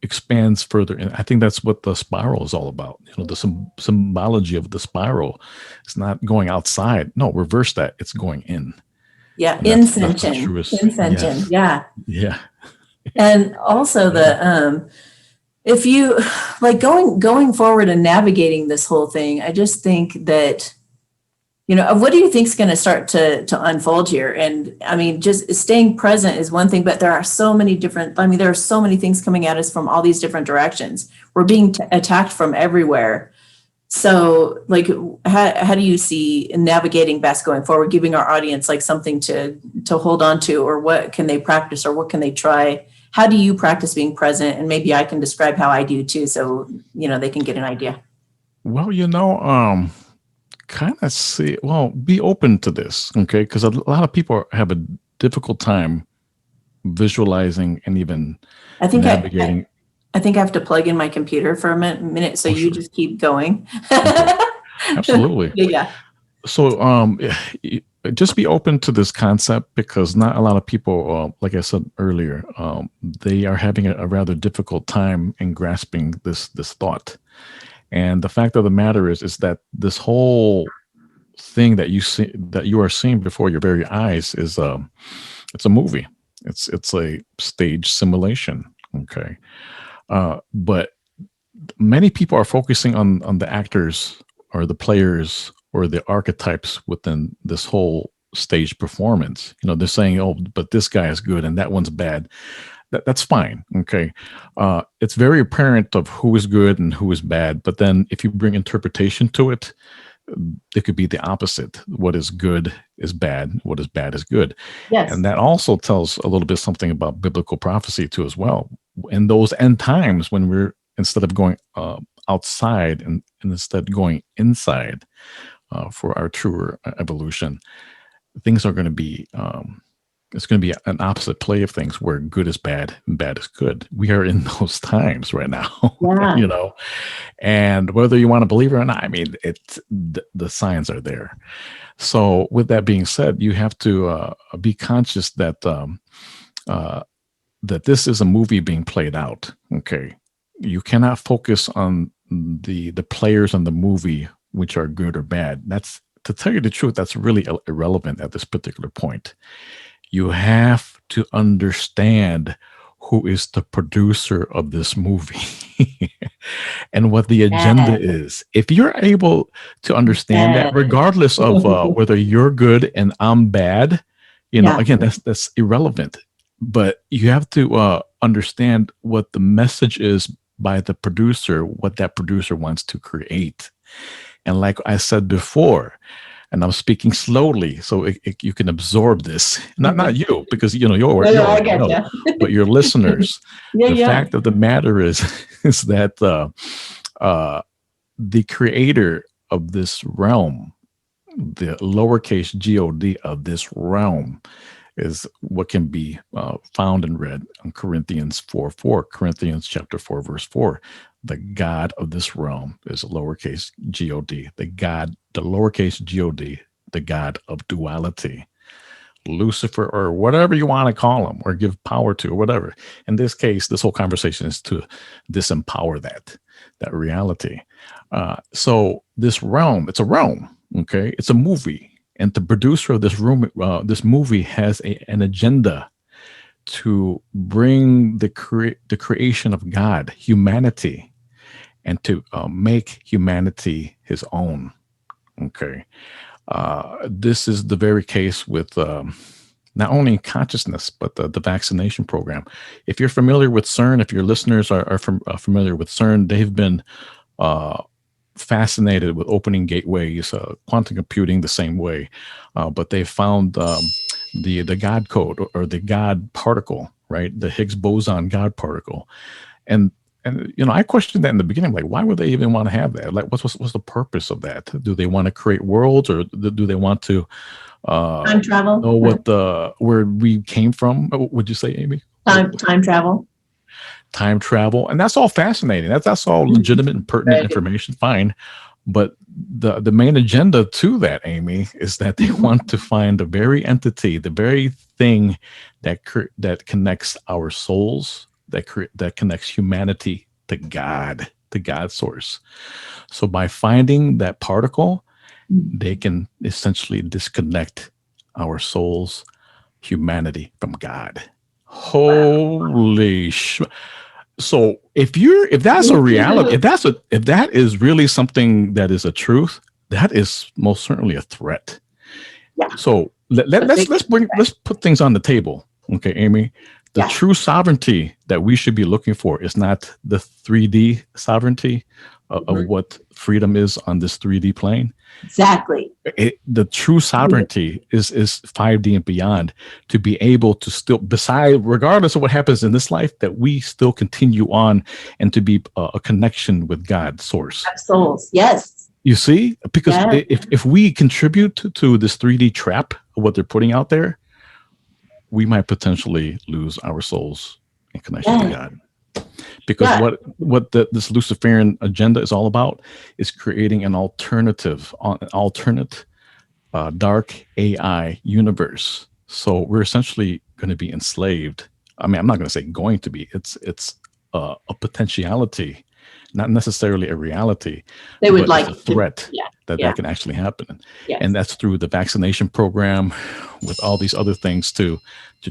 expands further. And I think that's what the spiral is all about. The symbology of the spiral. It's not going outside. No, reverse that. It's going in. Yeah. Ascension. Yes. Yeah. Yeah. And also if you like going forward and navigating this whole thing, I just think that, what do you think is going to start to unfold here? And I mean, just staying present is one thing, but there are so many there are so many things coming at us from all these different directions. We're being attacked from everywhere. So like, how do you see navigating best going forward, giving our audience like something to hold on to, or what can they practice, or what can they try? How do you practice being present? And maybe I can describe how I do too, so, they can get an idea. Well, be open to this, okay? Because a lot of people have a difficult time visualizing and even I think navigating. I think I have to plug in my computer for a minute, so you Sure. just keep going. Okay. Absolutely. Yeah. So, just be open to this concept, because not a lot of people, like I said earlier, they are having a rather difficult time in grasping this thought. And the fact of the matter is that this whole thing that you are seeing before your very eyes is it's a movie. It's a stage simulation. Okay, but many people are focusing on the actors or the players or the archetypes within this whole stage performance. They're saying, "Oh, but this guy is good and that one's bad." That's fine. Okay. It's very apparent of who is good and who is bad. But then if you bring interpretation to it, it could be the opposite. What is good is bad. What is bad is good. Yes. And that also tells a little bit something about biblical prophecy too, as well. In those end times, when we're, instead of going outside and instead going inside for our truer evolution, things are going to be it's going to be an opposite play of things, where good is bad and bad is good. We are in those times right now. Yeah. And whether you want to believe it or not, I mean, the signs are there. So with that being said, you have to be conscious that that this is a movie being played out. Okay, you cannot focus on the players in the movie, which are good or bad. That's, to tell you the truth, that's really irrelevant at this particular point. You have to understand who is the producer of this movie and what the agenda is. If you're able to understand that, regardless of whether you're good and I'm bad, again, that's irrelevant. But you have to understand what the message is by the producer, what that producer wants to create. And like I said before, and I'm speaking slowly so you can absorb this. Not you, because but your listeners. The fact of the matter is that the creator of this realm, the lowercase God of this realm, is what can be found and read in Corinthians 4:4. Corinthians chapter 4, verse 4. The God of this realm is lowercase God. The lowercase God, the God of duality. Lucifer, or whatever you want to call him, or give power to, or whatever. In this case, this whole conversation is to disempower that reality. So this realm, it's a realm, okay? It's a movie. And the producer of this movie has an agenda to bring the creation of God, humanity, and to make humanity his own. Okay, this is the very case with not only consciousness, but the vaccination program. If you're familiar with CERN, if your listeners are familiar with CERN, they've been fascinated with opening gateways, quantum computing the same way, but they found the God code, or the God particle, right? The Higgs boson God particle. And I questioned that in the beginning, like, why would they even want to have that? Like, what's the purpose of that? Do they want to create worlds, or do they want to time travel? Know where we came from? What would you say, Amy? Time travel. Time travel, and that's all fascinating. That's all legitimate and pertinent information. Fine, but the main agenda to that, Amy, is that they want to find the very entity, the very thing that connects our souls, that connects humanity to God, the God source. So by finding that particle, they can essentially disconnect our souls, humanity, from God. Holy sh! So if that's a reality, if that is really something that is a truth, that is most certainly a threat. Yeah. So A big let's put things on the table. Okay, Amy. The Yeah. true sovereignty that we should be looking for is not the 3D sovereignty of Mhm. what freedom is on this 3D plane. Exactly. The true sovereignty is 5D and beyond, to be able to still, beside, regardless of what happens in this life, that we still continue on and to be a connection with God source. Have souls. Yes. You see, because Yes. if we contribute to this 3D trap of what they're putting out there, we might potentially lose our souls in connection to Yes. God. Because Yeah. what this Luciferian agenda is all about is creating an alternate dark AI universe. So we're essentially going to be enslaved. I mean, I'm not going to say going to be. It's a potentiality, not necessarily a reality. They would but like it's a threat to, yeah. that can actually happen. Yes. And that's through the vaccination program, with all these other things to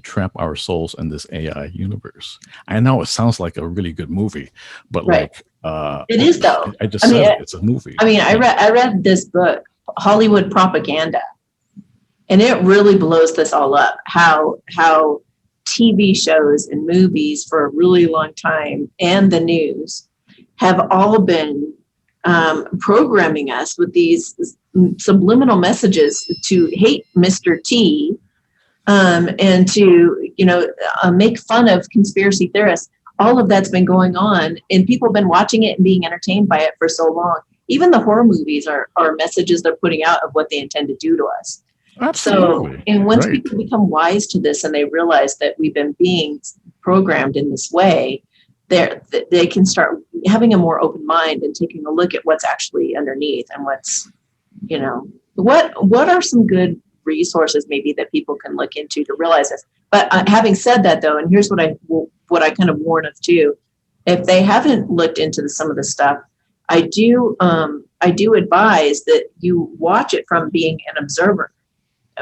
trap our souls in this AI universe. I know it sounds like a really good movie, but Right. It is, though. I just I mean, said it's a movie. I mean, I read this book, Hollywood Propaganda, and it really blows this all up. How TV shows and movies for a really long time, and the news, have all been programming us with these subliminal messages to hate Mr. T, and to make fun of conspiracy theorists. All of that's been going on, and people have been watching it and being entertained by it for so long. Even the horror movies are messages they're putting out of what they intend to do to us. Absolutely. So, and once Right. people become wise to this and they realize that we've been being programmed in this way, they can start having a more open mind and taking a look at what's actually underneath, and what's, what are some good resources maybe that people can look into to realize this. But having said that, though, and here's what I kind of warn of too, if they haven't looked into some of the stuff, I do advise that you watch it from being an observer,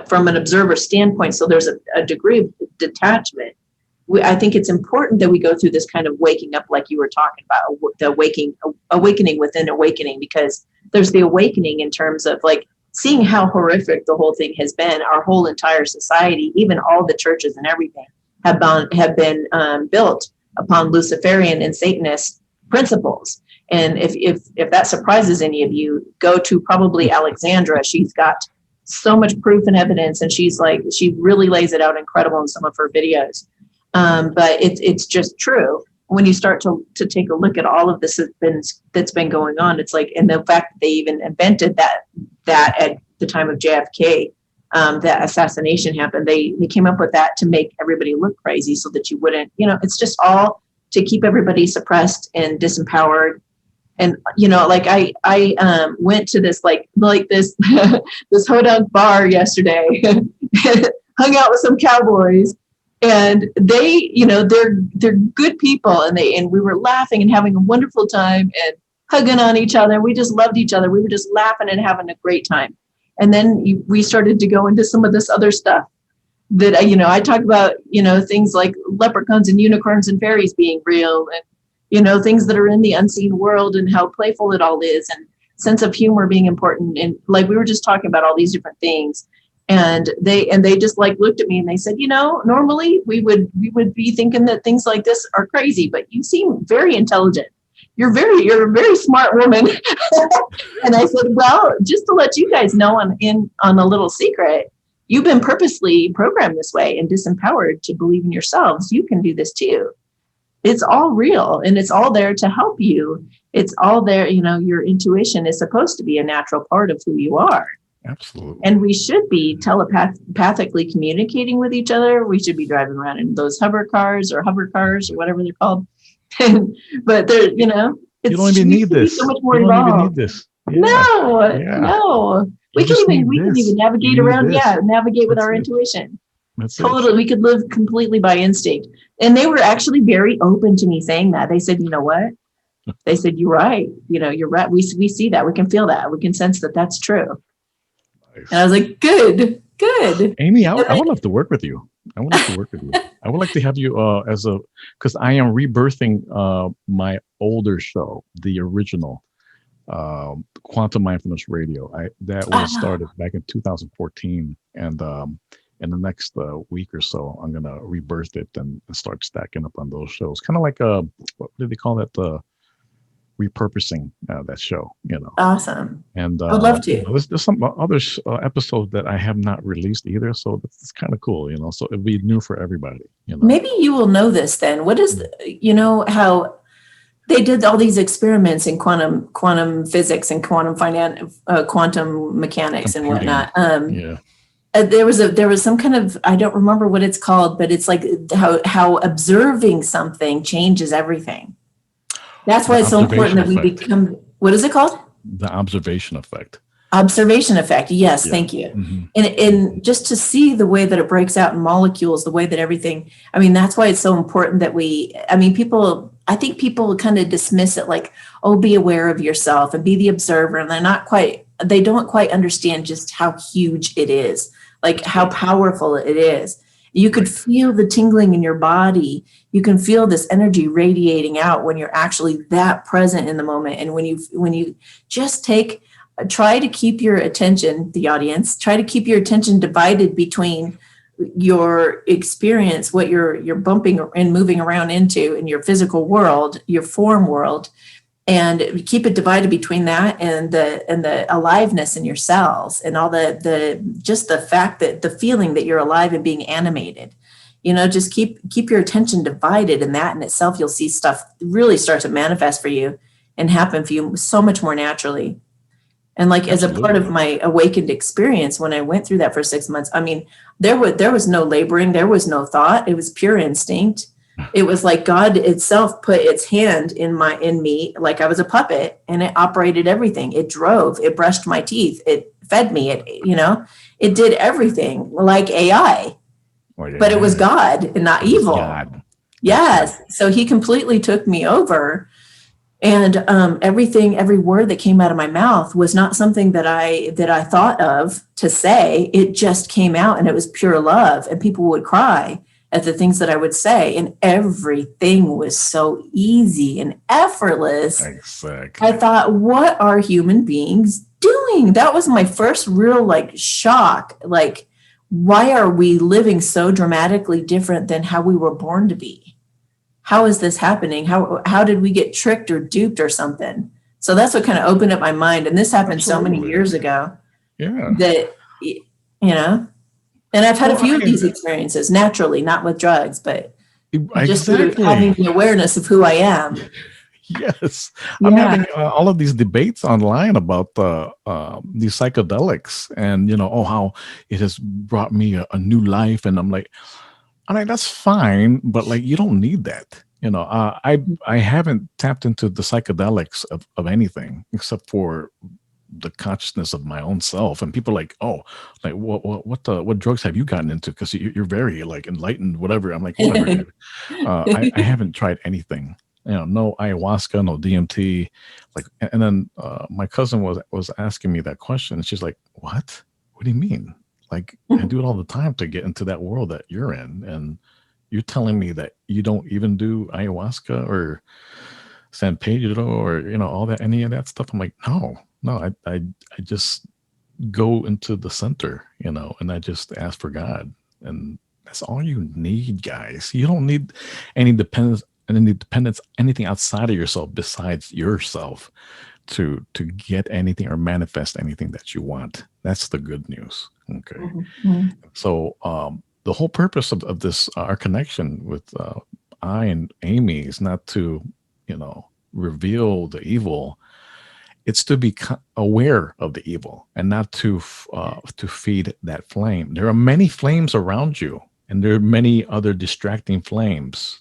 from an observer standpoint. So there's a degree of detachment. I think it's important that we go through this kind of waking up, like you were talking about, the awakening within awakening, because there's the awakening in terms of like seeing how horrific the whole thing has been. Our whole entire society, even all the churches and everything, have been built upon Luciferian and Satanist principles. And if that surprises any of you, go to probably Alexandra. She's got so much proof and evidence, and she really lays it out incredible in some of her videos. But it's just true. When you start to take a look at all of this that's been going on, it's like, and the fact that they even invented that at the time of JFK, that assassination happened, they came up with that to make everybody look crazy, so that you wouldn't, it's just all to keep everybody suppressed and disempowered. And like I went to this like this this hodunk bar yesterday, hung out with some cowboys, and they, they're good people, and we were laughing and having a wonderful time and hugging on each other. We just loved each other. We were just laughing and having a great time. And then we started to go into some of this other stuff that I talk about, things like leprechauns and unicorns and fairies being real, and things that are in the unseen world, and how playful it all is, and sense of humor being important. And like we were just talking about all these different things, and they just like looked at me and they said, normally we would be thinking that things like this are crazy, but you seem very intelligent. You're a very smart woman. And I said, well, just to let you guys know on a little secret, you've been purposely programmed this way and disempowered to believe in yourselves. You can do this too. It's all real, and it's all there to help you. It's all there. Your intuition is supposed to be a natural part of who you are. Absolutely. And we should be telepathically communicating with each other. We should be driving around in those hover cars or whatever they're called. But they're, you don't even need this. So much more you don't involved. even need this. Yeah. No. We can even navigate around. Yeah, navigate with our intuition. Totally. We could live completely by instinct. And they were actually very open to me saying that. They said, you know what? They said, you're right. You're right. We see that. We can feel that. We can sense that that's true. Nice. And I was like, good. Amy, I would love to work with you. I would like to have you because I am rebirthing my older show, the original. Quantum Mindfulness Radio. That was Ah, started back in 2014, and in the next week or so, I'm gonna rebirth it and start stacking up on those shows. Kind of like what do they call that? Repurposing that show, awesome. And I would love to. there's some other episodes that I have not released either, so it's kind of cool, So it'll be new for everybody. Maybe you will know this then. What is, how they did all these experiments in quantum physics and quantum mechanics and Computing. whatnot. Yeah. There was some kind of, I don't remember what it's called, but it's like how observing something changes everything. That's why The it's so important observation that we effect. become, what is it called? The observation effect. Observation effect. Yes, Yeah. thank you. Hmm. And just to see the way that it breaks out in molecules, the way that everything, I mean, that's why it's so important that I think people kind of dismiss it like, oh, be aware of yourself and be the observer. And they don't quite understand just how huge it is, like That's how right. powerful it is. You could Right. feel the tingling in your body. You can feel this energy radiating out when you're actually that present in the moment. And when you just try to keep your attention, the audience, try to keep your attention divided between your experience, what you're bumping and moving around into in your physical world, your form world, and keep it divided between that and the aliveness in your cells and all the just the fact that the feeling that you're alive and being animated. Just keep your attention divided, and that in itself, you'll see stuff really start to manifest for you and happen for you so much more naturally. And like as a part of Absolutely. my awakened experience, when I went through that for 6 months, I mean, there was no laboring, there was no thought. It was pure instinct. It was like God itself put its hand in me, like I was a puppet, and it operated everything. It drove, it brushed my teeth, it fed me, it did everything like AI, Oh but it was yeah. God and not It was evil. God. That's right. Yes. So he completely took me over, and every word that came out of my mouth was not something that I thought of to say. It just came out, and it was pure love. And people would cry at the things that I would say, and everything was so easy and effortless. I Exactly. thought, what are human beings doing? That was my first real like shock. Like, why are we living so dramatically different than how we were born to be? How is this happening? How did we get tricked or duped or something? So that's what kind of opened up my mind. And this happened so many Absolutely. years ago Yeah. that, and I've had a Well, I few of mean, these experiences naturally, not with drugs, but just through having exactly. the awareness of who I am. Yes, I'm Yeah. having all of these debates online about these psychedelics, and how it has brought me a new life, and I'm like, that's fine, but like, you don't need that. I haven't tapped into the psychedelics of anything except for the consciousness of my own self, and people are like, oh, like what drugs have you gotten into? Because you're very like enlightened, whatever. I'm like, whatever, dude. I haven't tried anything. No ayahuasca, no DMT. Like, and then my cousin was asking me that question. And she's like, "What? What do you mean? Like, I do it all the time to get into that world that you're in, and you're telling me that you don't even do ayahuasca or San Pedro or all that, any of that stuff?" I'm like, no, no, I just go into the center, and I just ask for God, and that's all you need, guys. You don't need any dependence, anything outside of yourself besides yourself to get anything or manifest anything that you want. That's the good news. Okay. Mhm. So the whole purpose of this our connection with I and Amy is not to reveal the evil. It's to be aware of the evil and not to feed that flame. There are many flames around you, and there are many other distracting flames.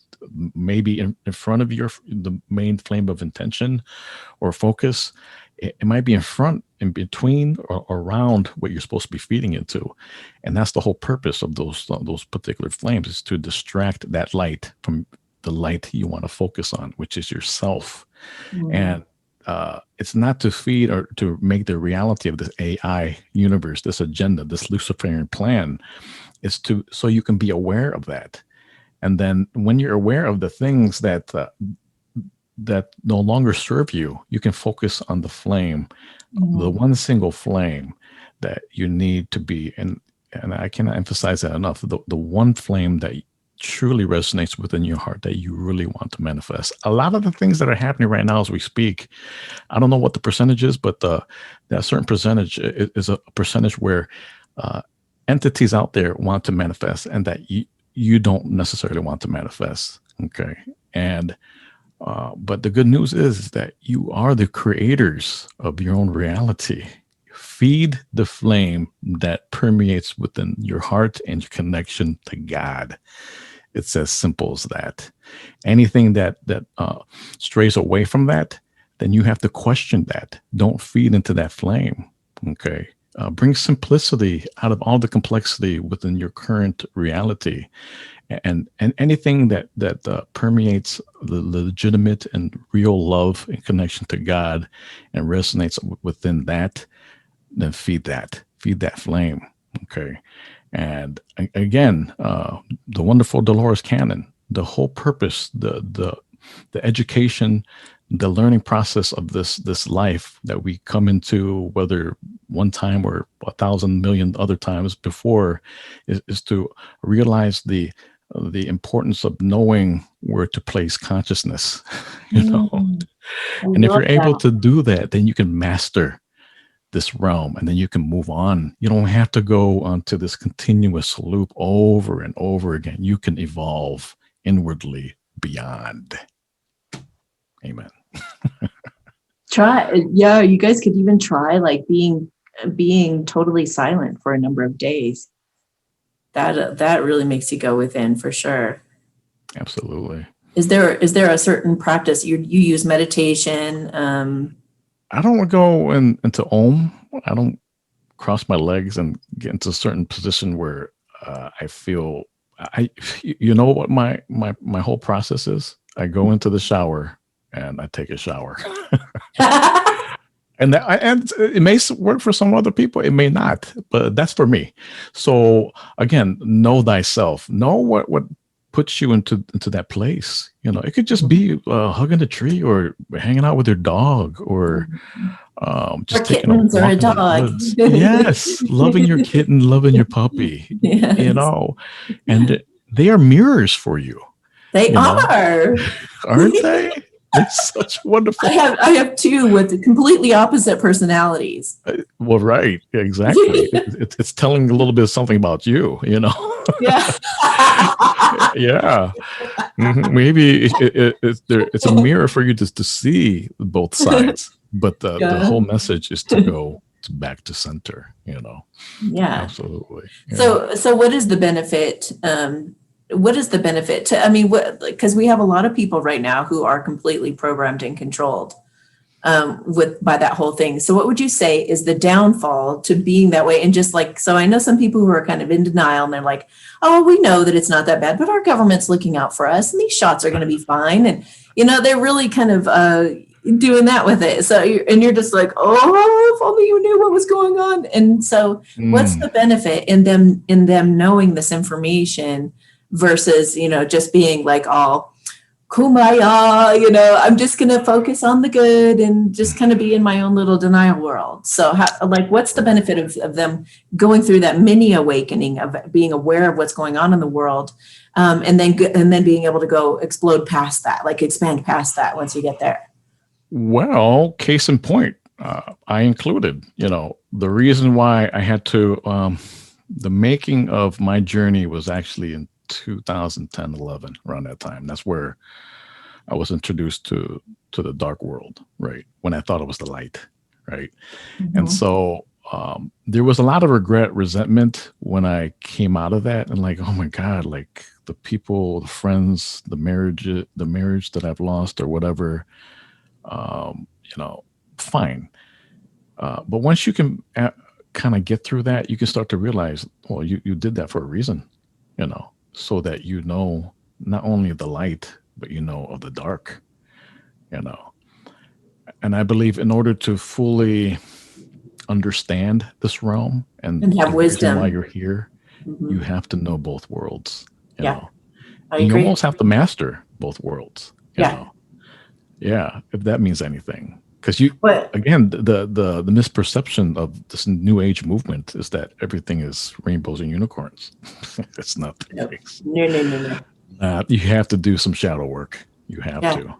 Maybe in front of the main flame of intention or focus. It might be in front, in between, or around what you're supposed to be feeding into, and that's the whole purpose of those particular flames, is to distract that light from the light you want to focus on, which is yourself. Mhm. And it's not to feed or to make the reality of this AI universe, this agenda, this Luciferian plan. It's to so you can be aware of that, and then when you're aware of the things that that no longer serve you, you can focus on the flame, the one single flame that you need to be. And I cannot emphasize that enough. The one flame that truly resonates within your heart that you really want to manifest. A lot of the things that are happening right now as we speak, I don't know what the percentage is, but that certain percentage is a percentage where entities out there want to manifest, and that you don't necessarily want to manifest. Okay. And but the good news is that you are the creators of your own reality. Feed the flame that permeates within your heart and your connection to God. It's as simple as that. Anything that strays away from that, then you have to question that. Don't feed into that flame. Okay. Bring simplicity out of all the complexity within your current reality, and anything that permeates the legitimate and real love and connection to God and resonates within that, then feed that flame. Okay. And again, the wonderful Dolores Cannon, the whole purpose, the education, the learning process of this life that we come into, whether one time or 1,000 million other times before, is to realize the importance of knowing where to place consciousness, you know. And if you're able to do that, then you can master this realm, and then you can move on. You don't have to go onto this continuous loop over and over again. You can evolve inwardly beyond. Amen. Yeah, you guys could even try like being totally silent for a number of days. That really makes you go within, for sure. Absolutely. Is there a certain practice you use meditation? I don't go into Om. I don't cross my legs and get into a certain position where I feel you know what my whole process is? I go into the shower and I take a shower. And it may work for some other people. It may not, but that's for me. So again, know thyself. Know what puts you into that place. You know, it could just be hugging a tree, or hanging out with your dog, or just or taking a kittens walk or a in the dog. woods. Yes, loving your kitten, loving your puppy. Yes. You know, and they are mirrors for you. They you know? are, Aren't they? They're such wonderful. I have two with completely opposite personalities. Well, right, exactly. It's telling a little bit of something about you. You know. Yeah. Yeah. Maybe it's a mirror for you to see both sides, but the whole message is to go back to center. You know. Yeah. Absolutely. Yeah. So what is the benefit? What is the benefit to, I mean, because we have a lot of people right now who are completely programmed and controlled by that whole thing. So what would you say is the downfall to being that way? And just like, so I know some people who are kind of in denial, and they're like, oh, we know that it's not that bad, but our government's looking out for us, and these shots are going to be fine. And, you know, they're really kind of doing that with it. So, you're just like, oh, if only you knew what was going on. And so what's the benefit in them knowing this information versus, you know, just being like all kumbaya, you know, I'm just going to focus on the good and just kind of be in my own little denial world. So what's the benefit of them going through that mini awakening of being aware of what's going on in the world, and then being able to go explode past that, like expand past that once you get there? Well, case in point, I included, you know, the reason why I had to, the making of my journey was actually in 2010, 11, around that time. That's where I was introduced to the dark world, right? When I thought it was the light, right? Mm-hmm. And so there was a lot of regret, resentment when I came out of that, and like, oh my God, like the people, the friends, the marriage that I've lost or whatever, you know, fine. But once you can kind of get through that, you can start to realize, well, you did that for a reason, you know, so that you know not only the light, but you know of the dark, you know. And I believe in order to fully understand this realm and have wisdom why you're here, you have to know both worlds, you know. I agree. You almost have to master both worlds, you know. Yeah, if that means anything. Because you, But again, the misperception of this new age movement is that everything is rainbows and unicorns. It's not the no, case. no. You have to do some shadow work. You have Yeah. to.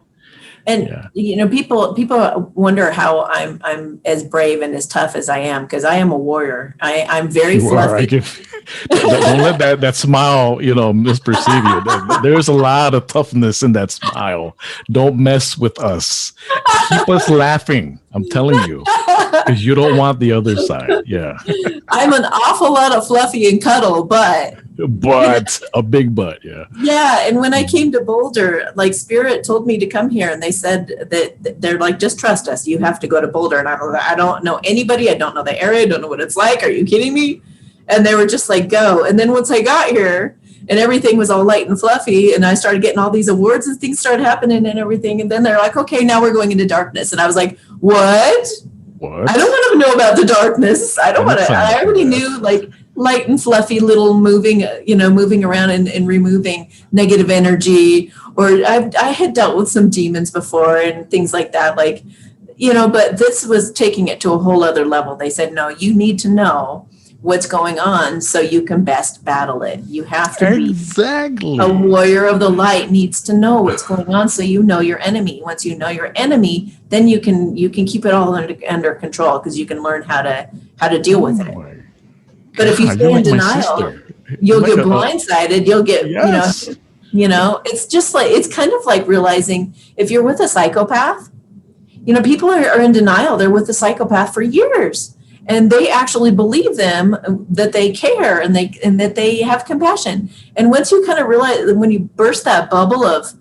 And Yeah. people wonder how I'm as brave and as tough as I am, because I am a warrior. I'm very You are. I fluffy. give. Don't let that smile, misperceive you. There's a lot of toughness in that smile. Don't mess with us. Keep us laughing. I'm telling you, because you don't want the other side. Yeah, I'm an awful lot of fluffy and cuddle, but but a big butt. Yeah. yeah. And when I came to Boulder, like Spirit told me to come here, and they said that they're like, just trust us. You have to go to Boulder. And I'm like, I don't know anybody. I don't know the area. I don't know what it's like. Are you kidding me? And they were just like, go. And then once I got here and everything was all light and fluffy, and I started getting all these awards and things started happening and everything. And then they're like, okay, now we're going into darkness. And I was like, what? What? I don't want to know about the darkness. I don't want to. I already knew like light and fluffy little moving, moving around and removing negative energy. Or I had dealt with some demons before and things like that. Like, but this was taking it to a whole other level. They said, no, you need to know what's going on so you can best battle it. You have to be Exactly. a warrior of the light needs to know what's going on so you know your enemy. Once you know your enemy, then you can keep it all under control, because you can learn how to deal with it. But if you God, stay you're in like my denial, sister. you'll You're get like blindsided. You'll get, yes. it's just like, it's kind of like realizing if you're with a psychopath, people are in denial. They're with the psychopath for years, and they actually believe them that they care and that they have compassion. And once you kind of realize, when you burst that bubble of,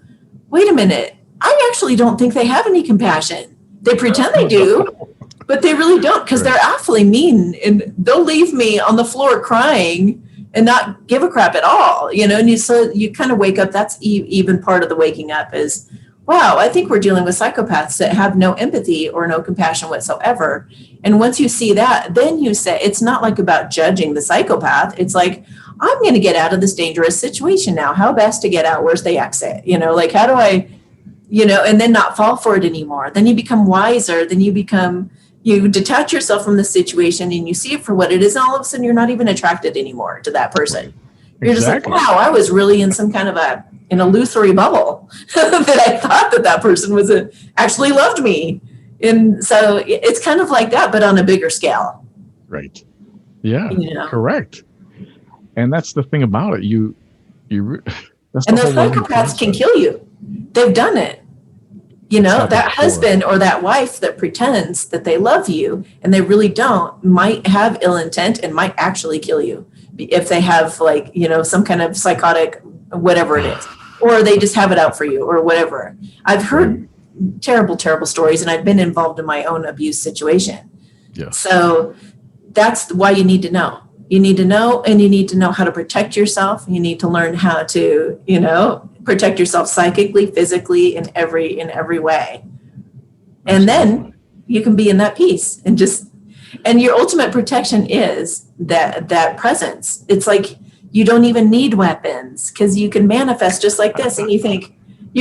wait a minute, I actually don't think they have any compassion. They pretend they do, but they really don't, because they're awfully mean, and they'll leave me on the floor crying and not give a crap at all, and so you kind of wake up. That's even part of the waking up is, wow, I think we're dealing with psychopaths that have no empathy or no compassion whatsoever. And once you see that, then you say, it's not like about judging the psychopath. It's like, I'm going to get out of this dangerous situation now. How best to get out? Where's the exit? Like, how do I, and then not fall for it anymore. Then you become wiser. Then you detach yourself from the situation and you see it for what it is. And all of a sudden you're not even attracted anymore to that person. You're Exactly. just like, wow, I was really in some kind of an illusory bubble that I thought that person was actually loved me. And so it's kind of like that, but on a bigger scale. Right. Yeah. Correct. And that's the thing about it. That's and the those whole psychopaths can kill you. They've done it. That husband or that wife that pretends that they love you and they really don't, might have ill intent and might actually kill you if they have some kind of psychotic, whatever it is, or they just have it out for you or whatever. I've heard terrible, terrible stories, and I've been involved in my own abuse situation. Yeah. So that's why you need to know. You need to know, and you need to know how to protect yourself. You need to learn how to, protect yourself psychically, physically, in every way. And then you can be in that peace and your ultimate protection is that presence. It's like you don't even need weapons, because you can manifest just like this. And you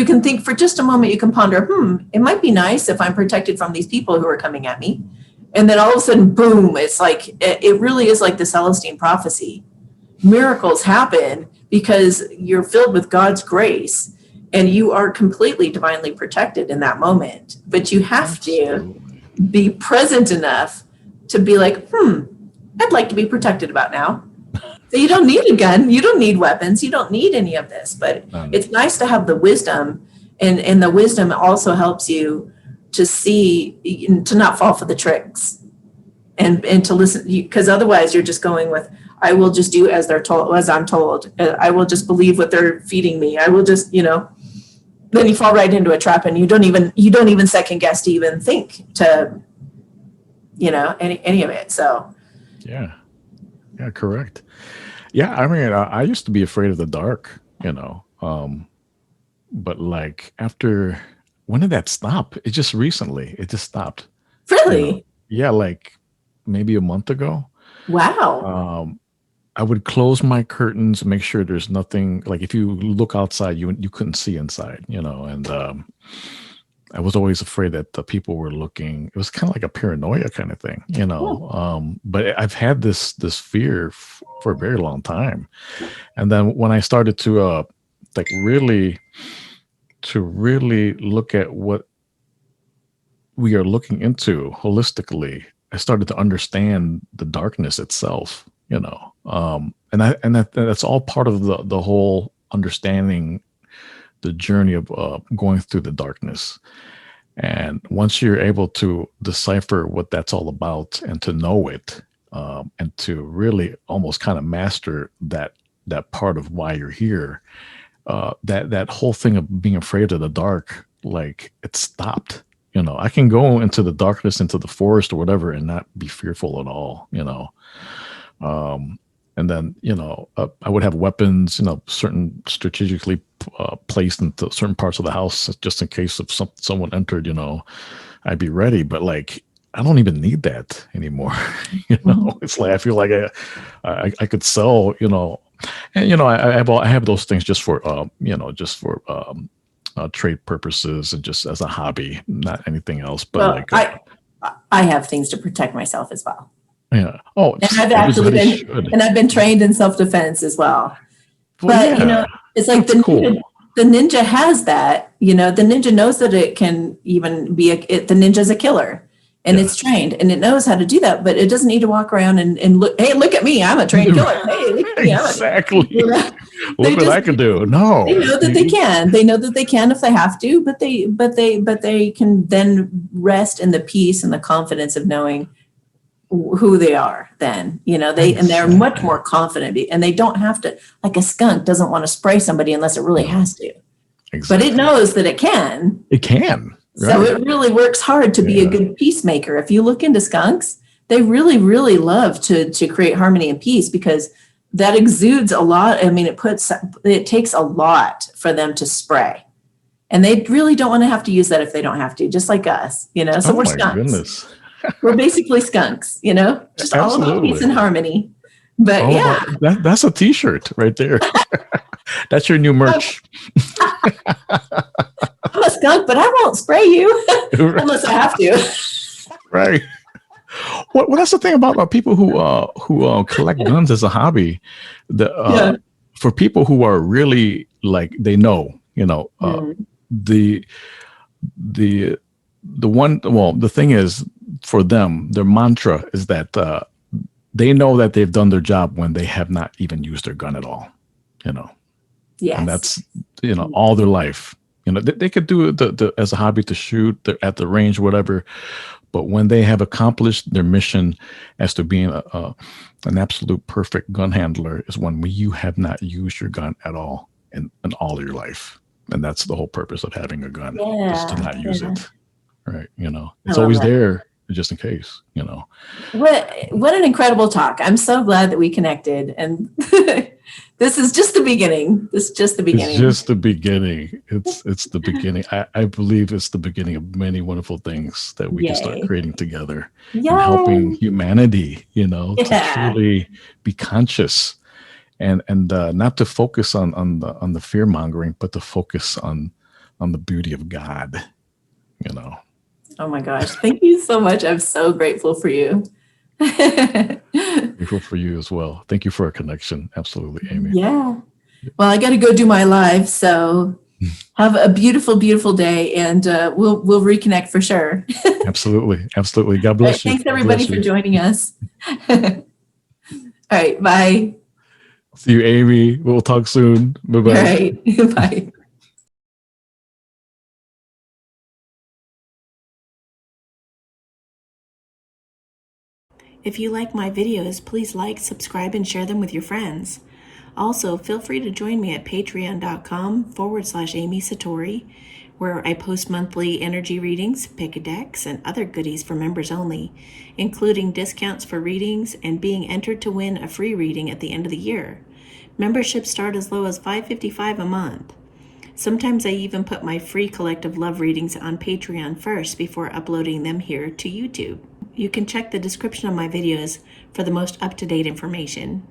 can think for just a moment, you can ponder, it might be nice if I'm protected from these people who are coming at me. And then all of a sudden, boom, it's like, it really is like the Celestine prophecy. Miracles happen because you're filled with God's grace and you are completely divinely protected in that moment. But you have to be present enough to be like, I'd like to be protected about now. So you don't need a gun. You don't need weapons. You don't need any of this. But it's nice to have the wisdom. And the wisdom also helps you to see, to not fall for the tricks and to listen, because otherwise you're just going with, I will just do as I'm told. I will just believe what they're feeding me. I will just, then you fall right into a trap, and you don't even second guess to even think to, any of it. So. Yeah, correct. Yeah. I mean, I used to be afraid of the dark, but like when did that stop? It just stopped. Really? Yeah. Like maybe a month ago. Wow. I would close my curtains, make sure there's nothing. Like if you look outside, you couldn't see inside, and I was always afraid that the people were looking. It was kind of like a paranoia kind of thing, you know. But I've had this fear for a very long time, and then when I started to like really look at what we are looking into holistically, I started to understand the darkness itself, you know. That's all part of the whole understanding the journey of going through the darkness. And once you're able to decipher what that's all about and to know it, and to really almost kind of master that part of why you're here, that whole thing of being afraid of the dark, like it stopped. You know, I can go into the darkness, into the forest or whatever, and not be fearful at all. You know, and then I would have weapons, certain strategically placed into certain parts of the house just in case if someone entered. I'd be ready. But like, I don't even need that anymore. It's like I feel like I could sell. And I have those things just for trade purposes and just as a hobby, not anything else. But well, I have things to protect myself as well. Yeah. Oh, and I've been trained in self-defense as well. But yeah, it's like the ninja has that. The ninja knows that it can even be the ninja's a killer, and it's trained and it knows how to do that. But it doesn't need to walk around and look. Hey, look at me! I'm a trained killer. Hey, look at me! Exactly. Look what I can do. No, they know that they can. They know that they can if they have to. But they can then rest in the peace and the confidence of knowing who they are. Then they're much more confident, and they don't have to. Like a skunk doesn't want to spray somebody unless it really has to. Exactly. But it knows that it can. It can. Right. So it really works hard to be a good peacemaker. If you look into skunks, they really, really love to create harmony and peace because that exudes a lot. I mean, it takes a lot for them to spray. And they really don't want to have to use that if they don't have to, just like us, So we're skunks. Goodness. We're basically skunks, just all about peace and harmony. But that's a t-shirt right there. That's your new merch. I'm a skunk, but I won't spray you unless I have to. Right. Well, that's the thing about people who collect guns as a hobby. For people who are really like they know, the one. Well, the thing is, for them, their mantra is that they know that they've done their job when they have not even used their gun at all. Yes. And that's all their life. They could do it as a hobby to shoot at the range, whatever. But when they have accomplished their mission as to being an absolute perfect gun handler is when you have not used your gun at all in all of your life. And that's the whole purpose of having a gun, is to not use it. Right. It's always there just in case, What an incredible talk. I'm so glad that we connected. And this is just the beginning. It's just the beginning. It's the beginning. I believe it's the beginning of many wonderful things that we can start creating together and helping humanity, to truly be conscious and not to focus on the fear mongering, but to focus on the beauty of God, Oh my gosh. Thank you so much. I'm so grateful for you. Grateful for you as well. Thank you for our connection. Absolutely, Amy. Yeah. Well, I got to go do my live. So have a beautiful, beautiful day, and we'll reconnect for sure. Absolutely. Absolutely. God bless you. Thanks everybody for joining us. All right. Bye. See you, Amy. We'll talk soon. Bye-bye. All right. Bye. If you like my videos, please like, subscribe, and share them with your friends. Also, feel free to join me at patreon.com/Amy Satori, where I post monthly energy readings, pick a decks, and other goodies for members only, including discounts for readings and being entered to win a free reading at the end of the year. Memberships start as low as $5.55 a month. Sometimes I even put my free collective love readings on Patreon first before uploading them here to YouTube. You can check the description of my videos for the most up-to-date information.